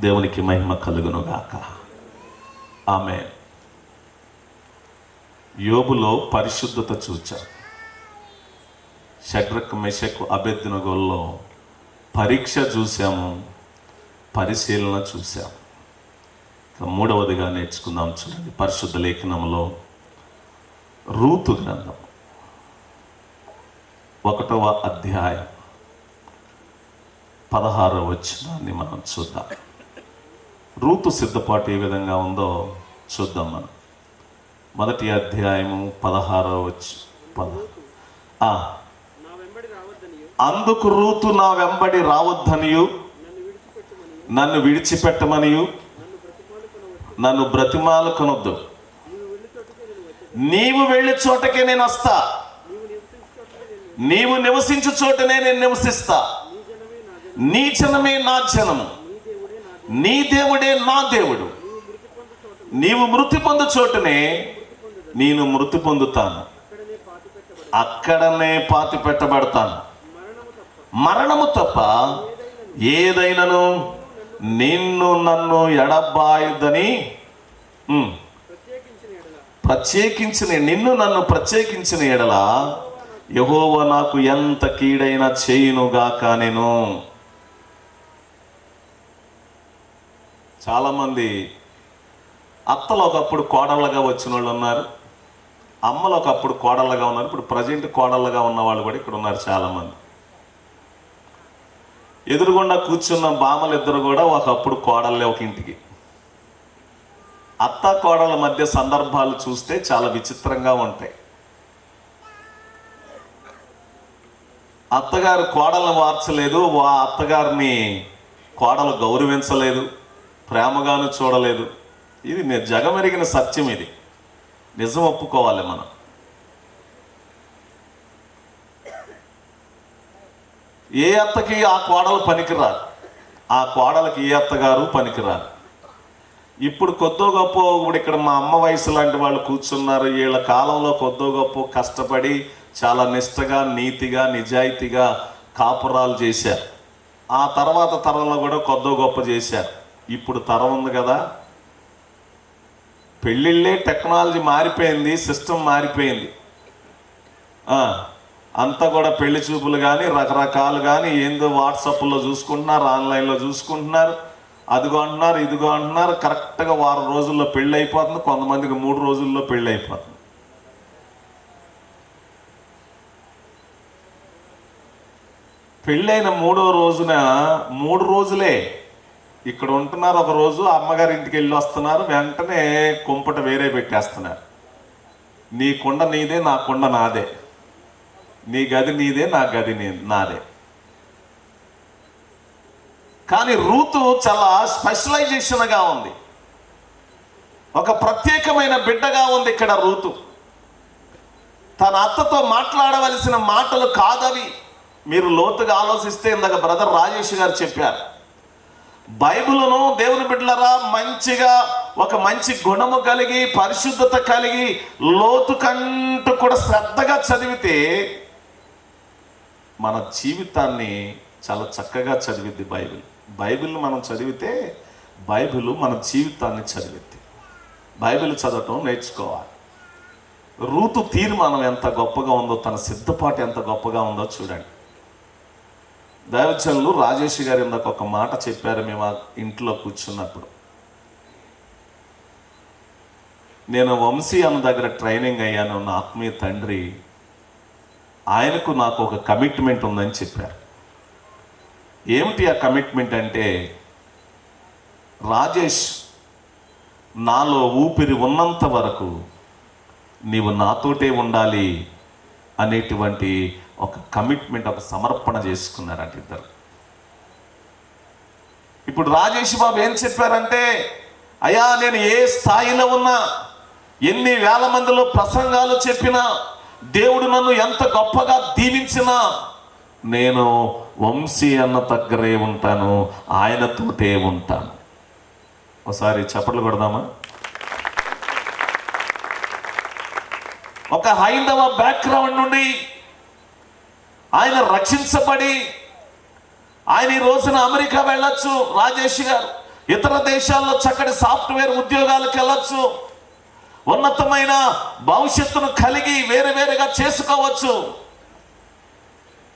దేవునికి మహిమ కలుగునుగాక. ఆమేన్. యోబులో పరిశుద్ధత చూచాం. షడ్రకు మెషకు అబేద్నెగోల్లో పరీక్ష చూసాము, పరిశీలన చూసాము. మూడవదిగా నేర్చుకుందాం. చూడండి, పరిశుద్ధ లేఖనంలో రూతు గ్రంథం 1వ అధ్యాయం 16వ వచనాన్ని మనం చూద్దాం. రూతు సిద్ధపాటు ఏ విధంగా ఉందో చూద్దాం. మనం మొదటి అధ్యాయము 16వ వచనం. అందుకు రూతు నా వెంబడి రావద్దనియు నన్ను విడిచిపెట్టమనియు నన్ను బ్రతిమాలుకొనొద్దు. నీవు వెళ్ళే చోటకే నేను వస్తా, నీవు నివసించు చోటనే నేను నివసిస్తా. నీ జనమే నా జనము, నీ దేవుడే నా దేవుడు. నీవు మృతి పొందు చోటనే నేను మృతి పొందుతాను, అక్కడనే పాతి పెట్టబడతాను. మరణము తప్ప ఏదైనాను నిన్ను నన్ను ఎడబాయుదని నిన్ను నన్ను ప్రత్యేకించిన ఎడల యెహోవా నాకు ఎంత కీడైనా చేయునుగాక. నేను చాలామంది అత్తలు ఒకప్పుడు కోడళ్ళగా వచ్చిన వాళ్ళు ఉన్నారు, అమ్మలు ఒకప్పుడు కోడళ్ళగా ఉన్నారు, ఇప్పుడు ప్రజెంట్ కోడళ్ళగా ఉన్న వాళ్ళు కూడా ఇక్కడ ఉన్నారు చాలామంది. ఎదురుగుండా కూర్చున్న బామలు ఇద్దరు కూడా ఒకప్పుడు కోడళ్ళే ఒక ఇంటికి. అత్త కోడళ్ళ మధ్య సందర్భాలు చూస్తే చాలా విచిత్రంగా ఉంటాయి. అత్తగారు కోడలను మార్చలేదు, ఆ అత్తగారిని కోడలు గౌరవించలేదు, ప్రేమగాను చూడలేదు. ఇది జగమెరిగిన సత్యం. ఇది నిజం, ఒప్పుకోవాలి మనం. ఏ అత్తకి ఆ కోడలు పనికిరాదు, ఆ కోడలకి ఏ అత్తగారు పనికిరాదు. ఇప్పుడు కొద్దో గొప్ప ఇప్పుడు ఇక్కడ మా అమ్మ వయసు లాంటి వాళ్ళు కూర్చున్నారు. వీళ్ళ కాలంలో కొద్దో గొప్ప కష్టపడి చాలా నిష్టగా, నీతిగా, నిజాయితీగా కాపురాలు చేశారు. ఆ తర్వాత తరంలో కూడా కొద్దో గొప్ప చేశారు. ఇప్పుడు తరం ఉంది కదా, పెళ్ళిళ్ళే టెక్నాలజీ మారిపోయింది, సిస్టమ్ మారిపోయింది. అంతా కూడా పెళ్లి చూపులు కానీ రకరకాలు కానీ ఏందో వాట్సాప్లో చూసుకుంటున్నారు, ఆన్లైన్లో చూసుకుంటున్నారు, అదిగో అంటున్నారు, ఇదిగో అంటున్నారు. కరెక్ట్గా వారం రోజుల్లో పెళ్ళి అయిపోతుంది, కొంతమందికి 3 రోజుల్లో పెళ్ళి అయిపోతుంది. పెళ్ళైన 3వ రోజున 3 రోజులే ఇక్కడ ఉంటున్నారు. ఒక రోజు అమ్మగారి ఇంటికి వెళ్ళి వస్తున్నారు, వెంటనే కుంపట వేరే పెట్టేస్తున్నారు. నీ కుండ నీదే, నా కుండ నాదే, నీ గది నీదే, నా గది నాదే. కానీ రూతు చాలా స్పెషలైజేషన్గా ఉంది, ఒక ప్రత్యేకమైన బిడ్డగా ఉంది ఇక్కడ రూతు. తన అత్తతో మాట్లాడవలసిన మాటలు కాదవి. మీరు లోతుగా ఆలోచిస్తే ఇందాక బ్రదర్ రాజేష్ గారు చెప్పారు, బైబిల్ను దేవుని బిడ్డలరా మంచిగా ఒక మంచి గుణము కలిగి పరిశుద్ధత కలిగి లోతు కంటూ కూడా శ్రద్ధగా చదివితే మన జీవితాన్ని చాలా చక్కగా చదివిద్ది బైబిల్ మనం చదివితే బైబిల్ మన జీవితాన్ని చదివిద్ది. బైబిల్ చదవటం నేర్చుకోవాలి. రూతు తీర్మానం ఎంత గొప్పగా ఉందో, తన సిద్ధపాటు ఎంత గొప్పగా ఉందో చూడండి. దైవజనులు రాజేష్ గారు ఇందాక ఒక మాట చెప్పారు. మేము ఆ ఇంట్లో కూర్చున్నప్పుడు, నేను వంశీ అన్న దగ్గర ట్రైనింగ్ అయ్యాను. నా ఆత్మీయ తండ్రి, ఆయనకు నాకు ఒక కమిట్మెంట్ ఉందని చెప్పారు. ఏమిటి ఆ కమిట్మెంట్ అంటే, రాజేష్, నాలో ఊపిరి ఉన్నంత వరకు నీవు నాతోటే ఉండాలి అనేటువంటి ఒక కమిట్మెంట్, ఒక సమర్పణ చేసుకున్నారంట ఇద్దరు. ఇప్పుడు రాజేష్ బాబు ఏం చెప్పారంటే, అయ్యా నేను ఏ స్థాయిలో ఉన్నా, ఎన్ని వేల మందిలో ప్రసంగాలు చెప్పినా, దేవుడు నన్ను ఎంత గొప్పగా దీవించినా, నేను వంశీ అన్న దగ్గరే ఉంటాను, ఆయనతోటే ఉంటాను. ఒకసారి చప్పట్లు కొడదామా? ఒక హైందవ బ్యాక్గ్రౌండ్ నుండి ఆయన రక్షించబడి ఆయన ఈ రోజున అమెరికా వెళ్ళొచ్చు. రాజేష్ గారు ఇతర దేశాల్లో చక్కటి సాఫ్ట్వేర్ ఉద్యోగాలకు వెళ్ళొచ్చు. ఉన్నతమైన భవిష్యత్తును కలిగి వేరే వేరేగా చేసుకోవచ్చు.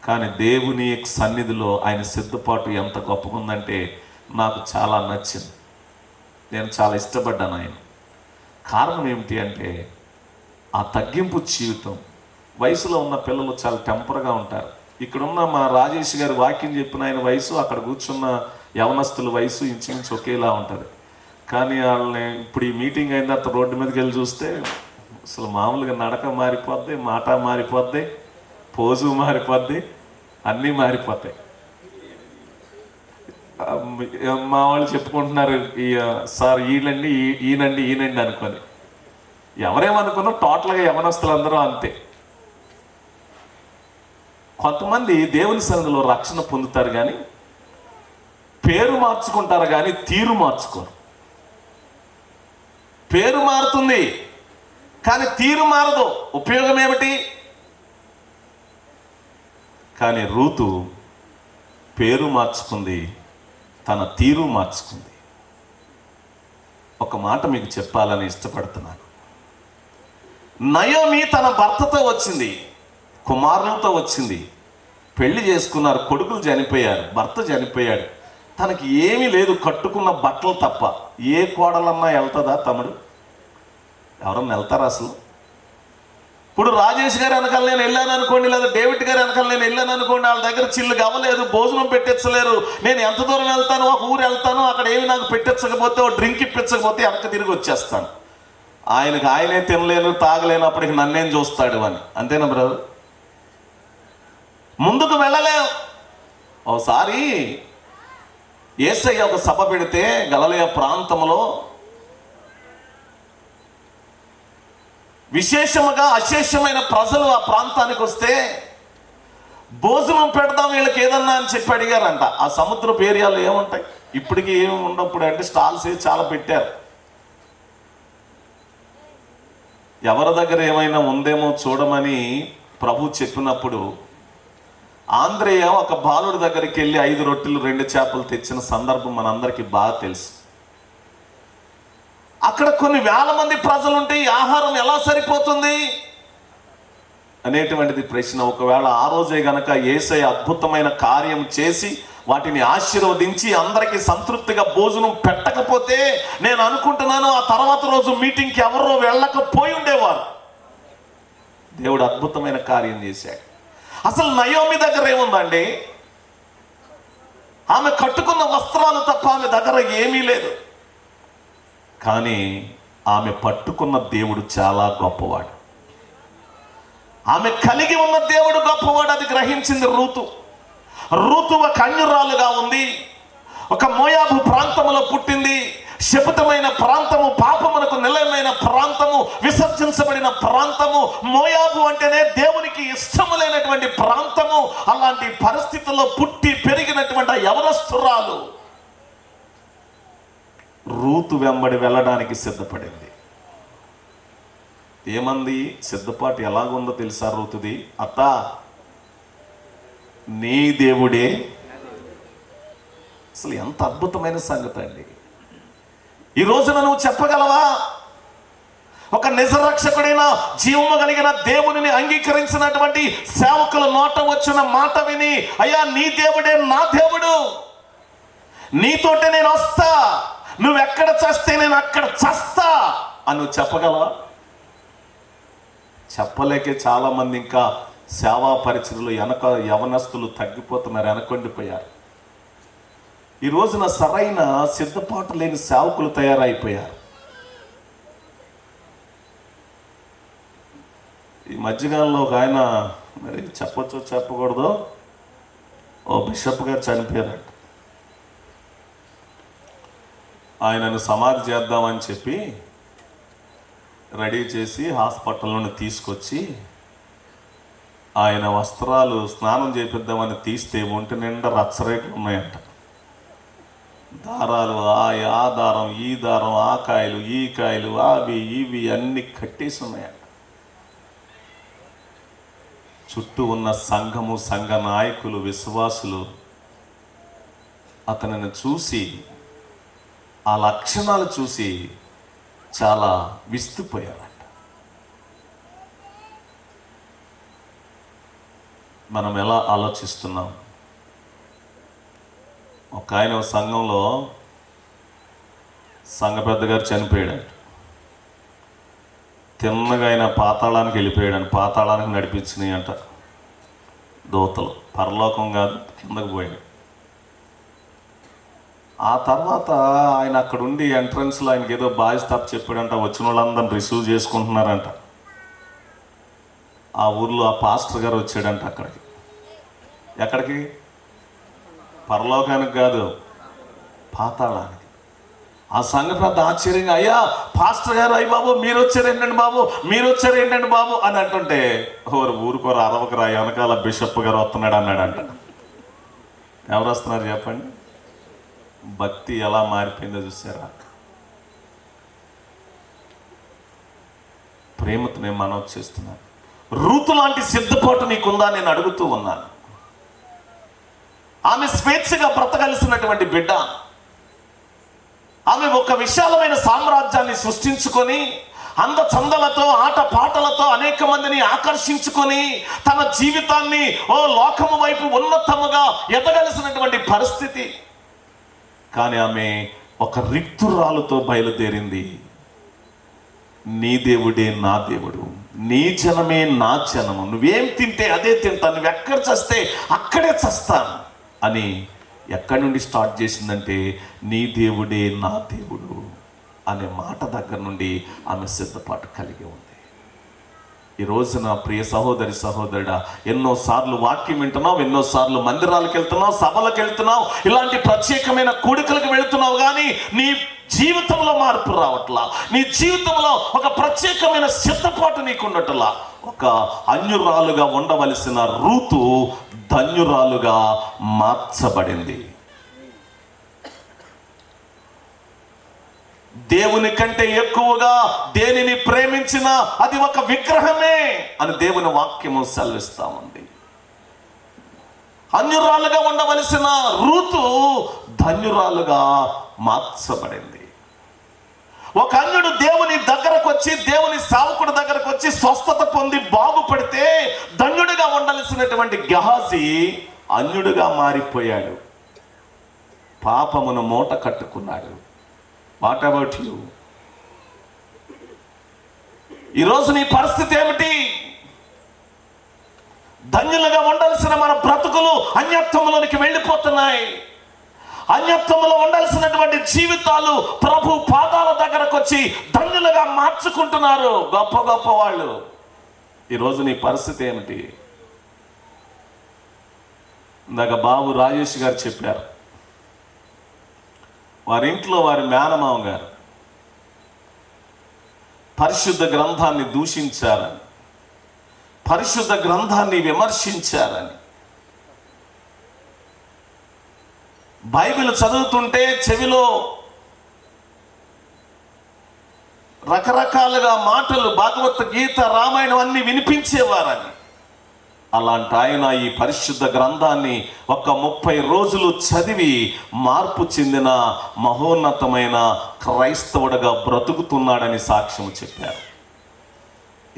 కానీ దేవుని సన్నిధిలో ఆయన సిద్ధపాటు ఎంత గొప్పగా ఉందంటే నాకు చాలా నచ్చింది. నేను చాలా ఇష్టపడ్డాను ఆయన. కారణం ఏమిటి అంటే, ఆ తగ్గింపు జీవితం. వయసులో ఉన్న పిల్లలు చాలా టెంపర్గా ఉంటారు. ఇక్కడున్న మా రాజేష్ గారి వాక్యం చెప్పిన ఆయన వయసు, అక్కడ కూర్చున్న యవనస్తుల వయసు ఇంచుమించు ఒకేలా ఉంటుంది. కానీ వాళ్ళని ఇప్పుడు ఈ మీటింగ్ అయిన తర్వాత రోడ్డు మీదకి వెళ్ళి చూస్తే అసలు మామూలుగా నడక మారిపోద్ది, మాట మారిపోద్ది, పోజు మారిపోద్ది, అన్నీ మారిపోతాయి. మా వాళ్ళు చెప్పుకుంటున్నారు, సార్ ఈయనండి అనుకొని. ఎవరేమనుకున్నా టోటల్గా యవనస్తులు అందరూ అంతే. కొంతమంది దేవుని సన్నిధిలో రక్షణ పొందుతారు కానీ పేరు మార్చుకుంటారు కానీ తీరు మార్చుకోరు. పేరు మారుతుంది కానీ తీరు మారదు. ఉపయోగం ఏమిటి? కానీ రూతు పేరు మార్చుకుంది, తన తీరు మార్చుకుంది. ఒక మాట మీకు చెప్పాలని ఇష్టపడుతున్నాను. నయోమి తన భర్తతో వచ్చింది, కుమారులతో వచ్చింది, పెళ్లి చేసుకున్నారు, కొడుకులు చనిపోయారు, భర్త చనిపోయాడు, తనకి ఏమీ లేదు, కట్టుకున్న బట్టలు తప్ప. ఏ కోడలన్నా వెళ్తుందా తమ్ముడు? ఎవరన్నా వెళ్తారా అసలు? ఇప్పుడు రాజేష్ గారు వెనకాల నేను వెళ్ళాను అనుకోండి, లేదా డేవిడ్ గారు వెనకాల నేను వెళ్ళాను అనుకోండి, వాళ్ళ దగ్గర చిల్లుగా అవ్వలేదు, భోజనం పెట్టించలేరు. నేను ఎంత దూరం వెళ్తాను, ఒక ఊరు వెళ్తాను, అక్కడ ఏమి నాకు పెట్టించకపోతే, ఓ డ్రింక్ ఇప్పించకపోతే వెనక తిరిగి వచ్చేస్తాను. ఆయనకు ఆయనే తినలేను, తాగలేనప్పటికి నన్నేం చూస్తాడు అని. అంతేనా బ్రదర్? ముందుకు వెళ్ళలేం. ఒకసారి యేసయ్య ఒక సభ పెడితే గలిలయ ప్రాంతంలో విశేషముగా అశేషమైన ప్రజలు ఆ ప్రాంతానికి వస్తే భోజనం పెడదాం వీళ్ళకి ఏదన్నా అని చెప్పి అడిగారంట. ఆ సముద్రపు ఏరియాలో ఏముంటాయి? ఇప్పటికీ ఏమి ఉండప్పుడు అంటే స్టాల్స్ చాలా పెట్టారు. ఎవరి దగ్గర ఏమైనా ఉందేమో చూడమని ప్రభు చెప్పినప్పుడు ఆంద్రేయ ఒక బాలుడి దగ్గరికి వెళ్ళి 5 రొట్టెలు 2 చేపలు తెచ్చిన సందర్భం మనందరికీ బాగా తెలుసు. అక్కడ కొన్ని వేల మంది ప్రజలుంటే ఈ ఆహారం ఎలా సరిపోతుంది అనేటువంటిది ప్రశ్న. ఒకవేళ ఆ రోజే గనక యేసయ్య అద్భుతమైన కార్యం చేసి వాటిని ఆశీర్వదించి అందరికీ సంతృప్తిగా భోజనం పెట్టకపోతే నేను అనుకుంటున్నాను ఆ తర్వాత రోజు మీటింగ్కి ఎవరో వెళ్ళకపోయి ఉండేవారు. దేవుడు అద్భుతమైన కార్యం చేశాడు. అసలు నయోమి దగ్గర ఏముందండి? ఆమె కట్టుకున్న వస్త్రాలు తప్ప ఆమె దగ్గర ఏమీ లేదు. కానీ ఆమె పట్టుకున్న దేవుడు చాలా గొప్పవాడు. ఆమె కలిగి ఉన్న దేవుడు గొప్పవాడు. అది గ్రహించింది రూతు. రూతు ఒక కన్యరాలుగా ఉంది. ఒక మోయాబు ప్రాంతంలో పుట్టింది. శపితమైన ప్రాంతము, పాపమునకు నిలయమైన ప్రాంతము, విసర్జించబడిన ప్రాంతము. మోయాబు అంటేనే దేవునికి ఇష్టము లేనటువంటి ప్రాంతము. అలాంటి పరిస్థితుల్లో పుట్టి పెరిగినటువంటి యవనస్తురాలు రూతు వెంబడి వెళ్ళడానికి సిద్ధపడింది. ఏమంది? సిద్ధపాటు ఎలాగుందో తెలుసా రూతుది? అత్త, నీ దేవుడే. అసలు ఎంత అద్భుతమైన సంగతి అండి. ఈ రోజున నువ్వు చెప్పగలవా? ఒక నిజరక్షకుడైన జీవము కలిగిన దేవునిని అంగీకరించినటువంటి సేవకుల నోట వచ్చిన మాట విని, అయ్యా నీ దేవుడే నా దేవుడు, నీతోటే నేను వస్తా, నువ్వెక్కడ చస్తే నేను అక్కడ చస్తా అని నువ్వు చెప్పగలవా? చెప్పలేకే చాలా మంది ఇంకా సేవా పరిచర్లు యవనస్తులు తగ్గిపోతున్నారు, వెనకొండిపోయారు. ఈ రోజున సరైన సిద్ధపాటు లేని సేవకులు తయారైపోయారు. ఈ మధ్యకాలంలో ఒక ఆయన, మరి చెప్పొచ్చో చెప్పకూడదో, ఓ బిషప్ గారు చనిపోయారంట. ఆయనను సమాధి చేద్దామని చెప్పి రెడీ చేసి హాస్పిటల్ నుండి తీసుకొచ్చి ఆయన వస్త్రాలు స్నానం చేపిద్దామని తీస్తే ఒంటి నిండా రచ్చరేట్లు ఉన్నాయంట. దారాలు, ఆ దారం, ఈ దారం, ఆ కాయలు, ఈ కాయలు, అవి ఇవి అన్ని కట్టేసి ఉన్నాయంట. చుట్టూ ఉన్న సంఘము, సంఘ నాయకులు, విశ్వాసులు అతనిని చూసి, ఆ లక్షణాలు చూసి చాలా విస్తుపోయారంట. మనం ఎలా ఆలోచిస్తున్నాం? ఒక ఆయన సంఘంలో సంఘ పెద్దగారు చనిపోయాడంట. తిన్నగా ఆయన పాతాళానికి వెళ్ళిపోయాడు. పాతాళానికి నడిపించినాయి అంట దోతలు. పరలోకం కాదు, కిందకు పోయాడు. ఆ తర్వాత ఆయన అక్కడ ఉండి ఎంట్రన్స్లో ఆయనకి ఏదో బాయ్స్ తప్ప చెప్పాడంట. వచ్చిన వాళ్ళందరిని రిసీవ్ చేసుకుంటున్నారంట. ఆ ఊర్లో ఆ పాస్టర్ గారు వచ్చాడంట అక్కడికి. ఎక్కడికి? పరలోకానికి కాదు, పాతాళానికి. ఆ సంఘ పెద్ద ఆశ్చర్యంగా, అయ్యా పాస్టర్ గారు, అయ్యి బాబు మీరు వచ్చారు ఏంటండి బాబు, మీరు వచ్చారు ఏంటండి బాబు అని అంటుంటే, ఊరుకోర అరవకరా, వెనకాల బిషప్ గారు వస్తున్నాడు అన్నాడంట. ఎవరు వస్తున్నారు చెప్పండి? భక్తి ఎలా మారిపోయిందో చూసారా? ప్రేమతో నేను మనవి చేస్తున్నాను. రూతు లాంటి సిద్ధపాటు నీకుందా నేను అడుగుతూ ఉన్నాను. ఆమె స్వేచ్ఛగా బ్రతకలిసినటువంటి బిడ్డ. ఆమె ఒక విశాలమైన సామ్రాజ్యాన్ని సృష్టించుకొని అందచందలతో, ఆట పాటలతో అనేక మందిని ఆకర్షించుకొని తన జీవితాన్ని లోకము వైపు ఉన్నతముగా ఎదగలిసినటువంటి పరిస్థితి. కానీ ఆమె ఒక రిక్తురాలుతో బయలుదేరింది. నీ దేవుడే నా దేవుడు, నీ జనమే నా జనము, నువ్వేం తింటే అదే తింటాను, నువ్వెక్కడ చస్తే అక్కడే చస్తాను అని ఎక్కడి నుండి స్టార్ట్ చేసిందంటే, నీ దేవుడే నా దేవుడు అనే మాట దగ్గర నుండి ఆమె సిద్ధపాటు కలిగి ఉంది. ఈ రోజున ప్రియ సహోదరి సహోదరుడా, ఎన్నోసార్లు వాక్యం వింటున్నావు, ఎన్నోసార్లు మందిరాలకు వెళ్తున్నావు, సభలకు వెళ్తున్నావు, ఇలాంటి ప్రత్యేకమైన కూడికలకు వెళుతున్నావు, కానీ నీ జీవితంలో మార్పు రావట్లా. నీ జీవితంలో ఒక ప్రత్యేకమైన సిద్ధపాటు నీకున్నట్లా. ఒక అన్యురాలుగా ఉండవలసిన రూతు ధన్యురాలుగా మార్చబడింది. దేవుని కంటే ఎక్కువగా దేనిని ప్రేమించినా అది ఒక విగ్రహమే అని దేవుని వాక్యము సెలవిస్తా ఉంది. అన్యురాలుగా ఉండవలసిన రూతు ధన్యురాలుగా మార్చబడింది. ఒక అన్యుడు దేవుని దగ్గరకు వచ్చి, దేవుని సేవకుడి దగ్గరకు వచ్చి స్వస్థత పొంది బాగుపడితే, ధన్యుడిగా ఉండాల్సినటువంటి గెహాజీ అన్యుడిగా మారిపోయాడు. పాపమును మూట కట్టుకున్నాడు. What about you? ఈరోజు నీ పరిస్థితి ఏమిటి? ధన్యులుగా ఉండాల్సిన మన బ్రతుకులు అన్యత్వంలోనికి వెళ్ళిపోతున్నాయి. అన్యత్వంలో ఉండాల్సినటువంటి జీవితాలు ప్రభు పాదాల దగ్గరకు వచ్చి ధన్యులుగా మార్చుకుంటున్నారు గొప్ప గొప్ప వాళ్ళు. ఈరోజు నీ పరిస్థితి ఏమిటి? ఇందాక బాబు రాజేష్ గారు చెప్పారు, వారి ఇంట్లో వారి మేనమామ గారు పరిశుద్ధ గ్రంథాన్ని దూషించారని, పరిశుద్ధ గ్రంథాన్ని విమర్శించారని. బైబిల్ చదువుతుంటే చెవిలో రకరకాలుగా మాటలు, భగవద్గీత, రామాయణం అన్ని వినిపించేవారని. అలాంటి ఆయన ఈ పరిశుద్ధ గ్రంథాన్ని ఒక 30 రోజులు చదివి మార్పు చెందిన మహోన్నతమైన క్రైస్తవుడిగా బ్రతుకుతున్నాడని సాక్ష్యం చెప్పారు.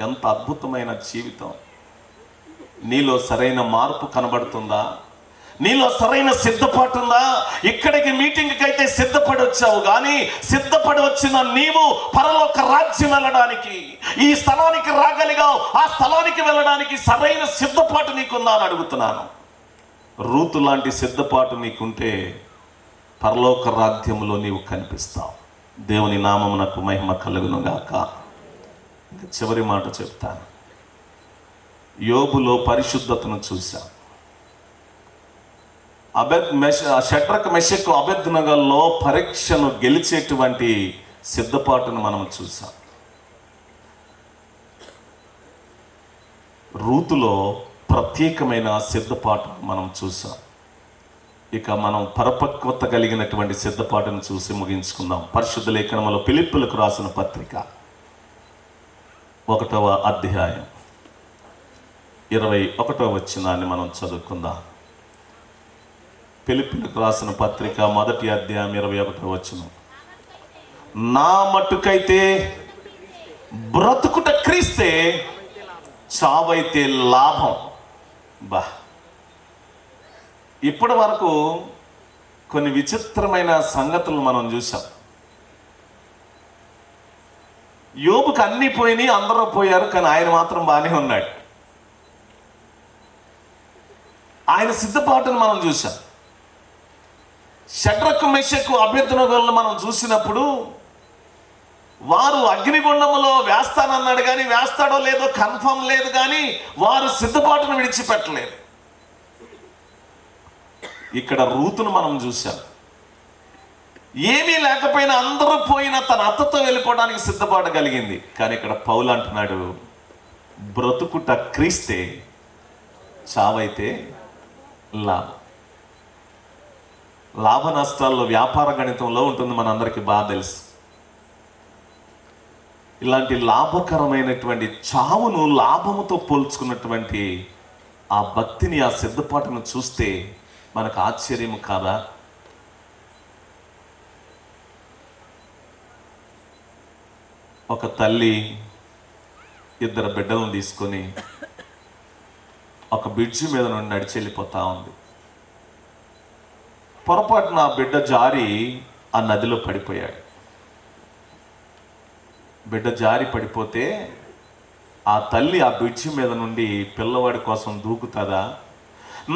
ఎంత అద్భుతమైన జీవితం! నీలో సరైన మార్పు కనబడుతుందా? నీలో సరైన సిద్ధపాటు ఉందా? ఇక్కడికి మీటింగ్కి అయితే సిద్ధపడి వచ్చావు, కానీ సిద్ధపడి వచ్చిన నీవు పరలోక రాజ్యం వెళ్ళడానికి, ఈ స్థలానికి రాగలిగావు, ఆ స్థలానికి వెళ్ళడానికి సరైన సిద్ధపాటు నీకుందా అని అడుగుతున్నాను. రూతు లాంటి సిద్ధపాటు నీకుంటే పరలోక రాజ్యంలో నీవు కనిపిస్తావు. దేవుని నామమునకు మహిమ కలుగును గాక. చివరి మాట చెప్తాను. యోబులో పరిశుద్ధతను చూశాం. షడ్రక్, మెషక్, అబేద్నెగోలో పరీక్షను గెలిచేటువంటి సిద్ధపాటును మనం చూసాం. రూతులో ప్రత్యేకమైన సిద్ధపాటును మనం చూసాం. ఇక మనం పరిపక్వత కలిగినటువంటి సిద్ధపాటును చూసి ముగించుకుందాం. పరిశుద్ధ లేఖనములో ఫిలిప్పీయులకు రాసిన పత్రిక 1వ అధ్యాయం 21వ వచనాన్ని మనం చదువుకుందాం. ఫిలిప్పీయులకు రాసిన పత్రిక 1వ అధ్యాయం 21వ వచనం. నా మట్టుకైతే బ్రతుకుట క్రీస్తే, చావైతే లాభం. ఇప్పటి వరకు కొన్ని విచిత్రమైన సంగతులు మనం చూసాం. యోబుకు అన్నీ పోయినాయి, అందరూ పోయారు, కానీ ఆయన మాత్రం బాగానే ఉన్నాడు. ఆయన సిద్ధపాటును మనం చూసాం. షడ్రక్, మెషక్, అబేద్నెగోలను మనం చూసినప్పుడు వారు అగ్నిగుండములో వేస్తానన్నాడు, కానీ వేస్తాడో లేదో కన్ఫర్మ్ లేదు, కానీ వారు సిద్ధపాటును విడిచిపెట్టలేదు. ఇక్కడ రూతును మనం చూసాం. ఏమీ లేకపోయినా అందరూ పోయినా తన అత్తతో వెళ్ళిపోవడానికి సిద్ధపాటు కలిగింది. కానీ ఇక్కడ పౌలు అంటున్నాడు, బ్రతుకుట క్రీస్తే, చావైతే లాభం. లాభ నష్టాల్లో వ్యాపార గణితంలో ఉంటుంది, మనందరికీ బాగా తెలుసు. ఇలాంటి లాభకరమైనటువంటి చావును లాభముతో పోల్చుకున్నటువంటి ఆ భక్తిని, ఆ సిద్ధపాటును చూస్తే మనకు ఆశ్చర్యం కాదా? ఒక తల్లి 2 బిడ్డలను తీసుకొని ఒక బ్రిడ్జి మీద నుండి నడిచి వెళ్ళిపోతా ఉంది. పొరపాటున ఆ బిడ్డ జారి ఆ నదిలో పడిపోయాడు. బిడ్డ జారి పడిపోతే ఆ తల్లి ఆ బ్రిడ్జి మీద నుండి పిల్లవాడి కోసం దూకుతుందా?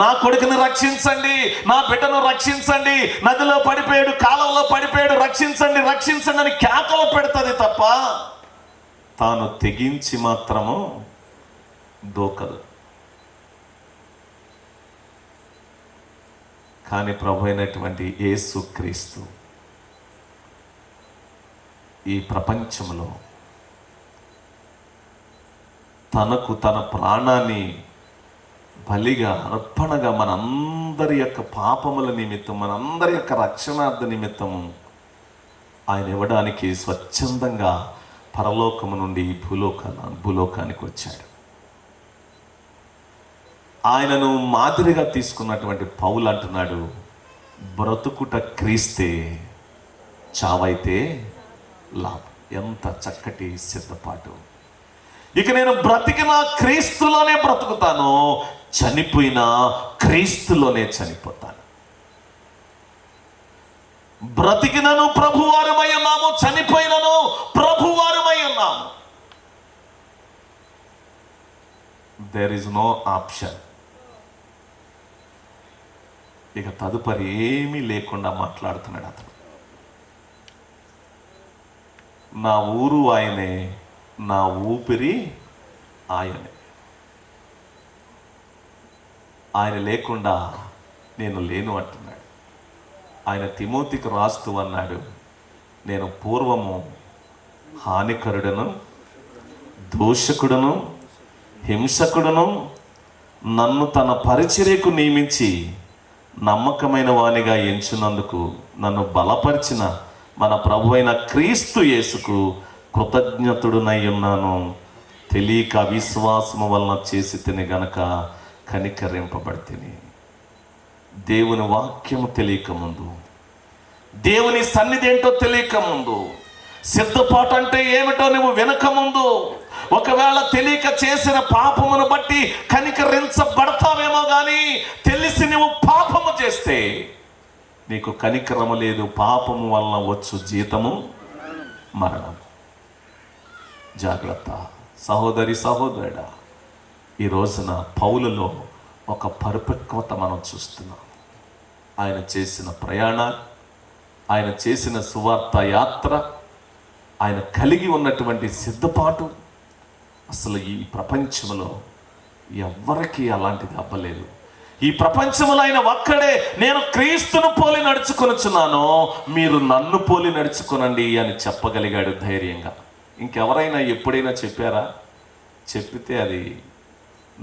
నా కొడుకుని రక్షించండి, నా బిడ్డను రక్షించండి, నదిలో పడిపోయాడు, కాలంలో పడిపోయాడు, రక్షించండి, రక్షించండి అని కేకలు పెడుతుంది తప్ప తాను తెగించి మాత్రము దూకదు. కానీ ప్రభు అయినటువంటి యేసుక్రీస్తు ఈ ప్రపంచంలో తనకు తన ప్రాణాన్ని బలిగా, అర్పణగా మనందరి యొక్క పాపముల నిమిత్తం, మనందరి యొక్క రక్షణార్థ నిమిత్తము ఆయన ఇవ్వడానికి స్వచ్ఛందంగా పరలోకము నుండి భూలోకానికి వచ్చాడు. ఆయనను మాదిరిగా తీసుకున్నటువంటి పౌలు అంటున్నాడు, బ్రతుకుట క్రీస్తే, చావైతే లాభం. ఎంత చక్కటి సిద్ధపాటు! ఇక నేను బ్రతికిన క్రీస్తులోనే బ్రతుకుతాను, చనిపోయినా క్రీస్తులోనే చనిపోతాను. బ్రతికినను ప్రభువారమై ఉన్నాము, చనిపోయినను ప్రభువారమై ఉన్నాము. There is no option. ఇక తదుపరి ఏమీ లేకుండా మాట్లాడుతున్నాడు అతను. నా ఊరు ఆయనే, నా ఊపిరి ఆయనే. ఆయన లేకుండా నేను లేను అంటున్నాడు. ఆయన తిమోతికి రాస్తూ అన్నాడు, నేను పూర్వము హానికరుడను, దూషకుడను, హింసకుడను, నన్ను తన పరిచర్యకు నియమించి నమ్మకమైన వానిగా ఎంచినందుకు నన్ను బలపరిచిన మన ప్రభు అయిన క్రీస్తు యేసుకు కృతజ్ఞతుడునై ఉన్నాను, తెలియక అవిశ్వాసము వలన చేసి తిని గనక కనికరింపబడితిని. దేవుని వాక్యము తెలియక ముందు, దేవుని సన్నిధి ఏంటో తెలియక ముందు, సిద్ధపాటు అంటే ఏమిటో నువ్వు వినక ముందు, ఒకవేళ తెలియక చేసిన పాపమును బట్టి కనికరించబడతావేమో కానీ తెలిసి నువ్వు పాపము చేస్తే నీకు కనికరము లేదు. పాపము వలన వచ్చు జీతము మరణం. జాగ్రత్త సహోదరి, సహోదరుడా. ఈ రోజున పౌలులో ఒక పరిపక్వత మనం చూస్తున్నాం. ఆయన చేసిన ప్రయాణాలు, ఆయన చేసిన సువార్త యాత్ర, ఆయన కలిగి ఉన్నటువంటి సిద్ధపాటు అసలు ఈ ప్రపంచంలో ఎవ్వరికీ అలాంటిది అవ్వలేదు. ఈ ప్రపంచంలో ఆయన ఒక్కడే, నేను క్రీస్తును పోలి నడుచుకొనుచున్నాను, మీరు నన్ను పోలి నడుచుకొనండి అని చెప్పగలిగాడు ధైర్యంగా. ఇంకెవరైనా ఎప్పుడైనా చెప్పారా? చెప్పితే అది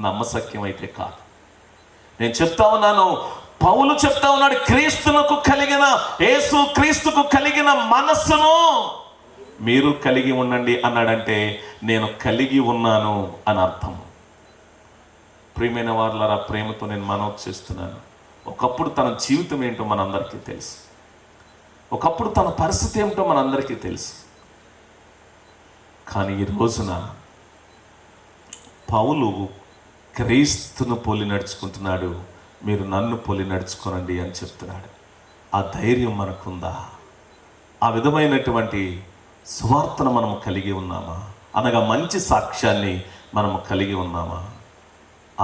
నమ్మశక్యం అయితే కాదు. నేను చెప్తా ఉన్నాను, పౌలు చెప్తా ఉన్నాడు, క్రీస్తునకు కలిగిన, యేసు క్రీస్తుకు కలిగిన మనస్సును మీరు కలిగి ఉండండి అన్నాడంటే నేను కలిగి ఉన్నాను అని అర్థం. ప్రియమైన వారులారా, ప్రేమతో నేను మనవి చేస్తున్నాను, ఒకప్పుడు తన జీవితం ఏంటో మనందరికీ తెలుసు, ఒకప్పుడు తన పరిస్థితి ఏమిటో మనందరికీ తెలుసు. కానీ ఈ రోజున పౌలు క్రీస్తును పోలి నడుచుకుంటున్నాడు, మీరు నన్ను పోలి నడుచుకోనండి అని చెప్తున్నాడు. ఆ ధైర్యం మనకుందా? ఆ విధమైనటువంటి సువార్తను మనము కలిగి ఉన్నామా? అనగా మంచి సాక్ష్యాన్ని మనము కలిగి ఉన్నామా?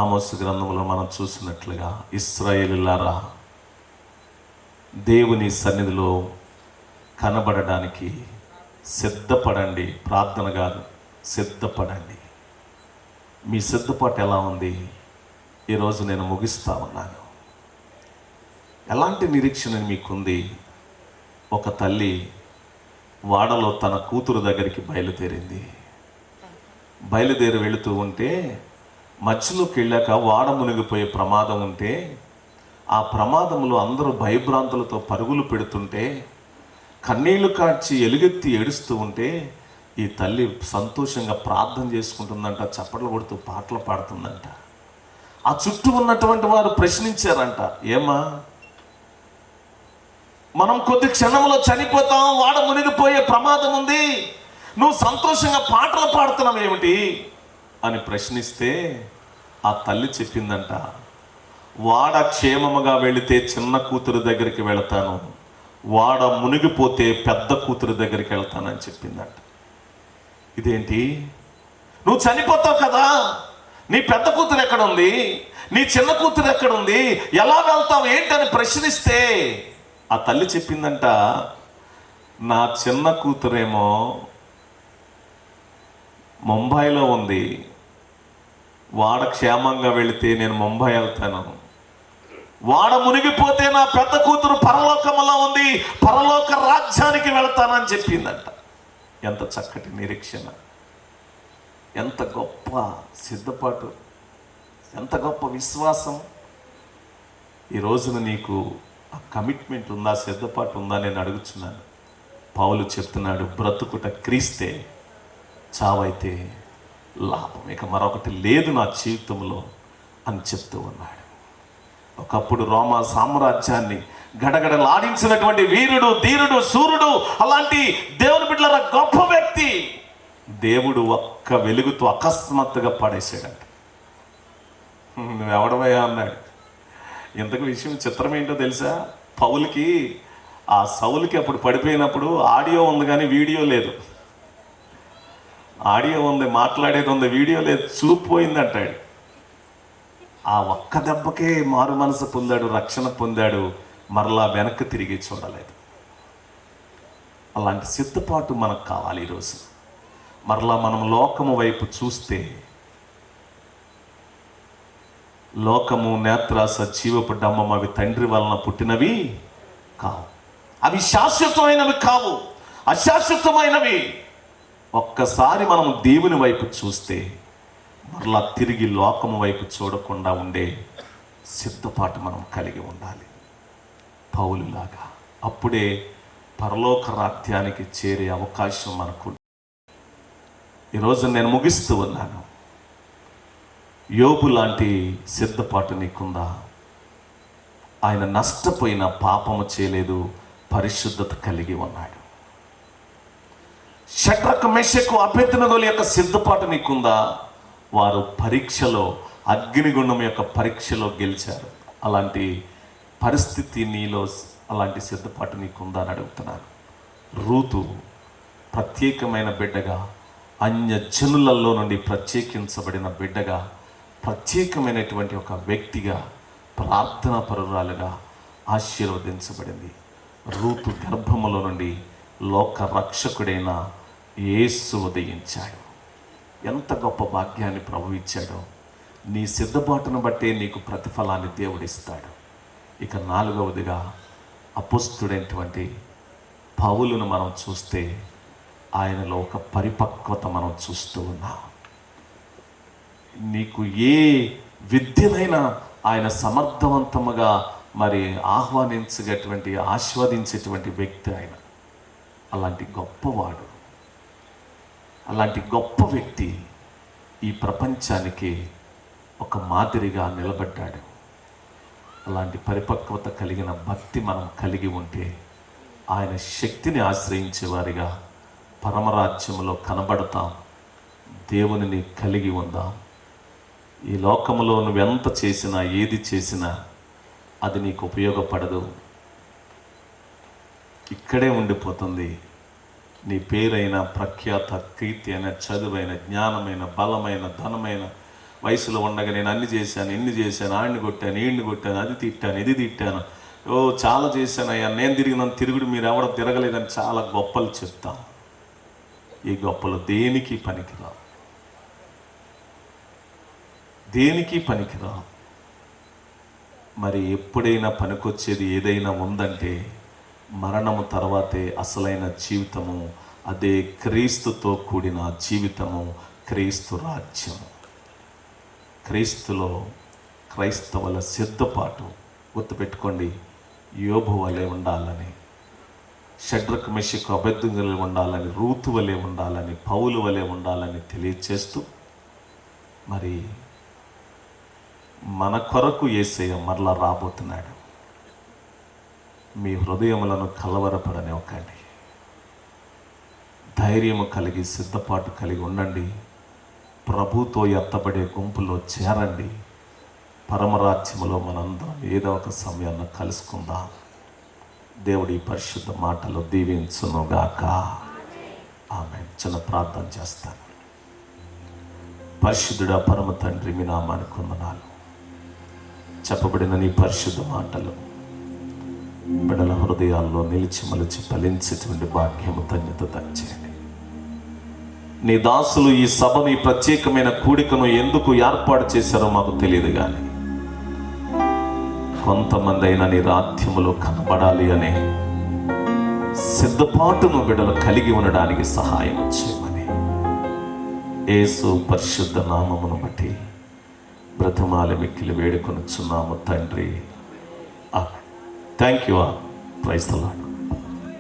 ఆమోసు గ్రంథంలో మనం చూసినట్లుగా, ఇశ్రాయేలులారా, దేవుని సన్నిధిలో కనబడడానికి సిద్ధపడండి. ప్రార్థన కాదు, సిద్ధపడండి. మీ సిద్ధపాటు ఎలా ఉంది? ఈరోజు నేను ముగిస్తా ఉన్నాను. ఎలాంటి నిరీక్షణ మీకుంది? ఒక తల్లి వాడలో తన కూతురు దగ్గరికి బయలుదేరి వెళుతూ ఉంటే, మధ్యలోకి వెళ్ళాక వాడ మునిగిపోయే ప్రమాదం ఉంటే, ఆ ప్రమాదంలో అందరూ భయభ్రాంతులతో పరుగులు పెడుతుంటే, కన్నీళ్లు కార్చి ఎలుగెత్తి ఏడుస్తూ ఉంటే, ఈ తల్లి సంతోషంగా ప్రార్థన చేసుకుంటుందంట, చప్పట్లు కొడుతూ పాటలు పాడుతుందంట. ఆ చుట్టూ ఉన్నటువంటి వారు ప్రశ్నించారంట, ఏమా మనం కొద్ది క్షణంలో చనిపోతాం, వాడ మునిగిపోయే ప్రమాదం ఉంది, నువ్వు సంతోషంగా పాటలు పాడుతున్నావు ఏమిటి అని ప్రశ్నిస్తే, ఆ తల్లి చెప్పిందంట, వాడ క్షేమముగా వెళితే చిన్న కూతురు దగ్గరికి వెళతాను, వాడ మునిగిపోతే పెద్ద కూతురు దగ్గరికి వెళ్తానని చెప్పిందంట. ఇదేంటి, నువ్వు చనిపోతావు కదా, నీ పెద్ద కూతురు ఎక్కడుంది, నీ చిన్న కూతురు ఎక్కడుంది, ఎలా వెళ్తావు ఏంటని ప్రశ్నిస్తే ఆ తల్లి చెప్పిందంట, నా చిన్న కూతురేమో ముంబైలో ఉంది, వాడ క్షేమంగా వెళితే నేను ముంబై వెళ్తాను, వాడ మునిగిపోతే నా పెద్ద కూతురు పరలోకములో ఉంది, పరలోక రాజ్యానికి వెళతానని చెప్పిందంట. ఎంత చక్కటి నిరీక్షణ, ఎంత గొప్ప సిద్ధపాటు, ఎంత గొప్ప విశ్వాసం. ఈ రోజున నీకు ఆ కమిట్మెంట్ ఉందా, సిద్ధపాటు ఉందా నేను అడుగుతున్నాను. పౌలు చెప్తున్నాడు, బ్రతుకుట క్రీస్తే, చావైతే లాభం, ఇక మరొకటి లేదు నా జీవితంలో అని చెప్తూ ఉన్నాడు. ఒకప్పుడు రోమా సామ్రాజ్యాన్ని గడగడలాడించినటువంటి వీరుడు, ధీరుడు, సూర్యుడు, అలాంటి దేవుని బిడ్డల గొప్ప వ్యక్తి దేవుడు ఒక్క వెలుగుతో అకస్మాత్తుగా పడేసాడంట. నువ్వెవడవయ్యా అన్నాడు. ఇంతకు విషయం చిత్రం ఏంటో తెలుసా? పౌలుకి, ఆ సౌలుకి అప్పుడు పడిపోయినప్పుడు ఆడియో ఉంది కానీ వీడియో లేదు. ఆడియో ఉంది, మాట్లాడేది ఉంది, వీడియో లేదు, చూపు పోయిందంటాడు. ఆ ఒక్క దెబ్బకే మారు మనసు పొందాడు, రక్షణ పొందాడు, మరలా వెనక్కి తిరిగి చూడలేదు. అలాంటి సిద్ధపాటు మనకు కావాలి. ఈరోజు మరలా మనం లోకము వైపు చూస్తే, లోకము, నేత్రాస, జీవపు డమ్మం అవి తండ్రి వలన పుట్టినవి కావు, అవి శాశ్వతమైనవి కావు, అశాశ్వతమైనవి. ఒక్కసారి మనం దేవుని వైపు చూస్తే మరలా తిరిగి లోకము వైపు చూడకుండా ఉండే సిద్ధపాటు మనం కలిగి ఉండాలి, పౌలులాగా. అప్పుడే పరలోక రాజ్యానికి చేరే అవకాశం మనకు. ఈరోజు నేను ముగిస్తూ ఉన్నాను. యోబు లాంటి సిద్ధపాటు నీకుందా? ఆయన నష్టపోయిన పాపము చేయలేదు, పరిశుద్ధత కలిగి ఉన్నాడు. షడ్రకు మెషకు అబేద్నెగోల యొక్క సిద్ధపాటు నీకుందా? వారు పరీక్షలో, అగ్నిగుండం యొక్క పరీక్షలో గెలిచారు. అలాంటి పరిస్థితి నీలో, అలాంటి సిద్ధపాటు నీకుందా అని అడుగుతున్నాను. రూతు ప్రత్యేకమైన బిడ్డగా, అన్యజనులలో నుండి ప్రత్యేకించబడిన బిడ్డగా, ప్రత్యేకమైనటువంటి ఒక వ్యక్తిగా, ప్రార్థనా పరురాలుగా ఆశీర్వదించబడింది. రూతు గర్భములో నుండి లోక రక్షకుడైన యేసు ఉదయించాడు. ఎంత గొప్ప భాగ్యాన్ని ప్రభు ఇచ్చాడో! నీ సిద్ధపాటును బట్టే నీకు ప్రతిఫలాన్ని దేవుడిస్తాడు. ఇక 4వదిగా అపోస్తుడైనటువంటి పౌలును మనం చూస్తే ఆయనలో ఒక పరిపక్వత మనం చూస్తూ ఉన్నాం. నీకు ఏ విద్యనైనా ఆయన సమర్థవంతముగా మరి ఆస్వాదించేటువంటి వ్యక్తి ఆయన. అలాంటి గొప్పవాడు, అలాంటి గొప్ప వ్యక్తి ఈ ప్రపంచానికి ఒక మాదిరిగా నిలబడ్డాడు. అలాంటి పరిపక్వత కలిగిన భక్తి మనం కలిగి ఉంటే ఆయన శక్తిని ఆశ్రయించే వారిగా పరమరాజ్యంలో కనబడతాం. దేవునిని కలిగి ఉందాం. ఈ లోకములో నువ్వెంత చేసినా, ఏది చేసినా అది నీకు ఉపయోగపడదు. ఇక్కడే ఉండిపోతుంది. నీ పేరైన, ప్రఖ్యాత, కీర్తి అయిన, చదువైన, జ్ఞానమైన, బలమైన, ధనమైన, వయసులో ఉండగా నేను అన్ని చేశాను, ఇన్ని చేశాను, ఆడిని కొట్టాను, ఈడిని కొట్టాను, అది తిట్టాను, ఇది తిట్టాను, చాలా చేశాను అయ్యా, నేను తిరిగినంత తిరుగుడు మీరు ఎవడో తిరగలేదని చాలా గొప్పలు చెప్తాం. ఈ గొప్పలు దేనికి పనికిరావు, దేనికి పనికిరావు. మరి ఎప్పుడైనా పనికొచ్చేది ఏదైనా ఉందంటే మరణము తర్వాతే అసలైన జీవితము. అదే క్రీస్తుతో కూడిన జీవితము, క్రీస్తు రాజ్యము. క్రీస్తులో క్రైస్తవుల సిద్ధపాటు గుర్తుపెట్టుకోండి. యోబు వలె ఉండాలని, షడ్రకు మెషకు అబేద్నెగోలు ఉండాలని, రూతు వలె ఉండాలని, పౌలు వలె ఉండాలని తెలియచేస్తూ మరి మన కొరకు యేసయ్య మరలా రాబోతున్నాడు. మీ హృదయములను కలవరపడనివ్వకండి. ధైర్యము కలిగి, సిద్ధపాటు కలిగి ఉండండి. ప్రభుతో ఎత్తబడే గుంపులో చేరండి. పరమరాజ్యములో మనందరం ఏదో ఒక సమయాన్ని కలుసుకుందాం. దేవుడి పరిశుద్ధ మాటలు దీవించునుగాక. ఆమేన్. చిన్న ప్రార్థన చేస్తాను. పరిశుద్ధుడా, పరమ తండ్రి, మీ నామానికి వందనాలు. చెప్పబడిన నీ పరిశుద్ధ మాటలు బిడ్డల హృదయాల్లో నిలిచి మలిచి ఫలించేటువంటి భాగ్యము, ధన్యత దయచేయండి. నీ దాసులు ఈ సభను, ఈ ప్రత్యేకమైన కూడికను ఎందుకు ఏర్పాటు చేశారో మాకు తెలియదు, కానీ కొంతమంది అయినా నీ రాజ్యములో కనబడాలి అనే సిద్ధపాటును బిడ్డలు కలిగి ఉండడానికి సహాయం చేయమని యేసు పరిశుద్ధ నామమును బట్టి బ్రతిమాలి మిక్కిలి వేడుకొనుచున్నాము తండ్రి. Thank you. Praise the lord.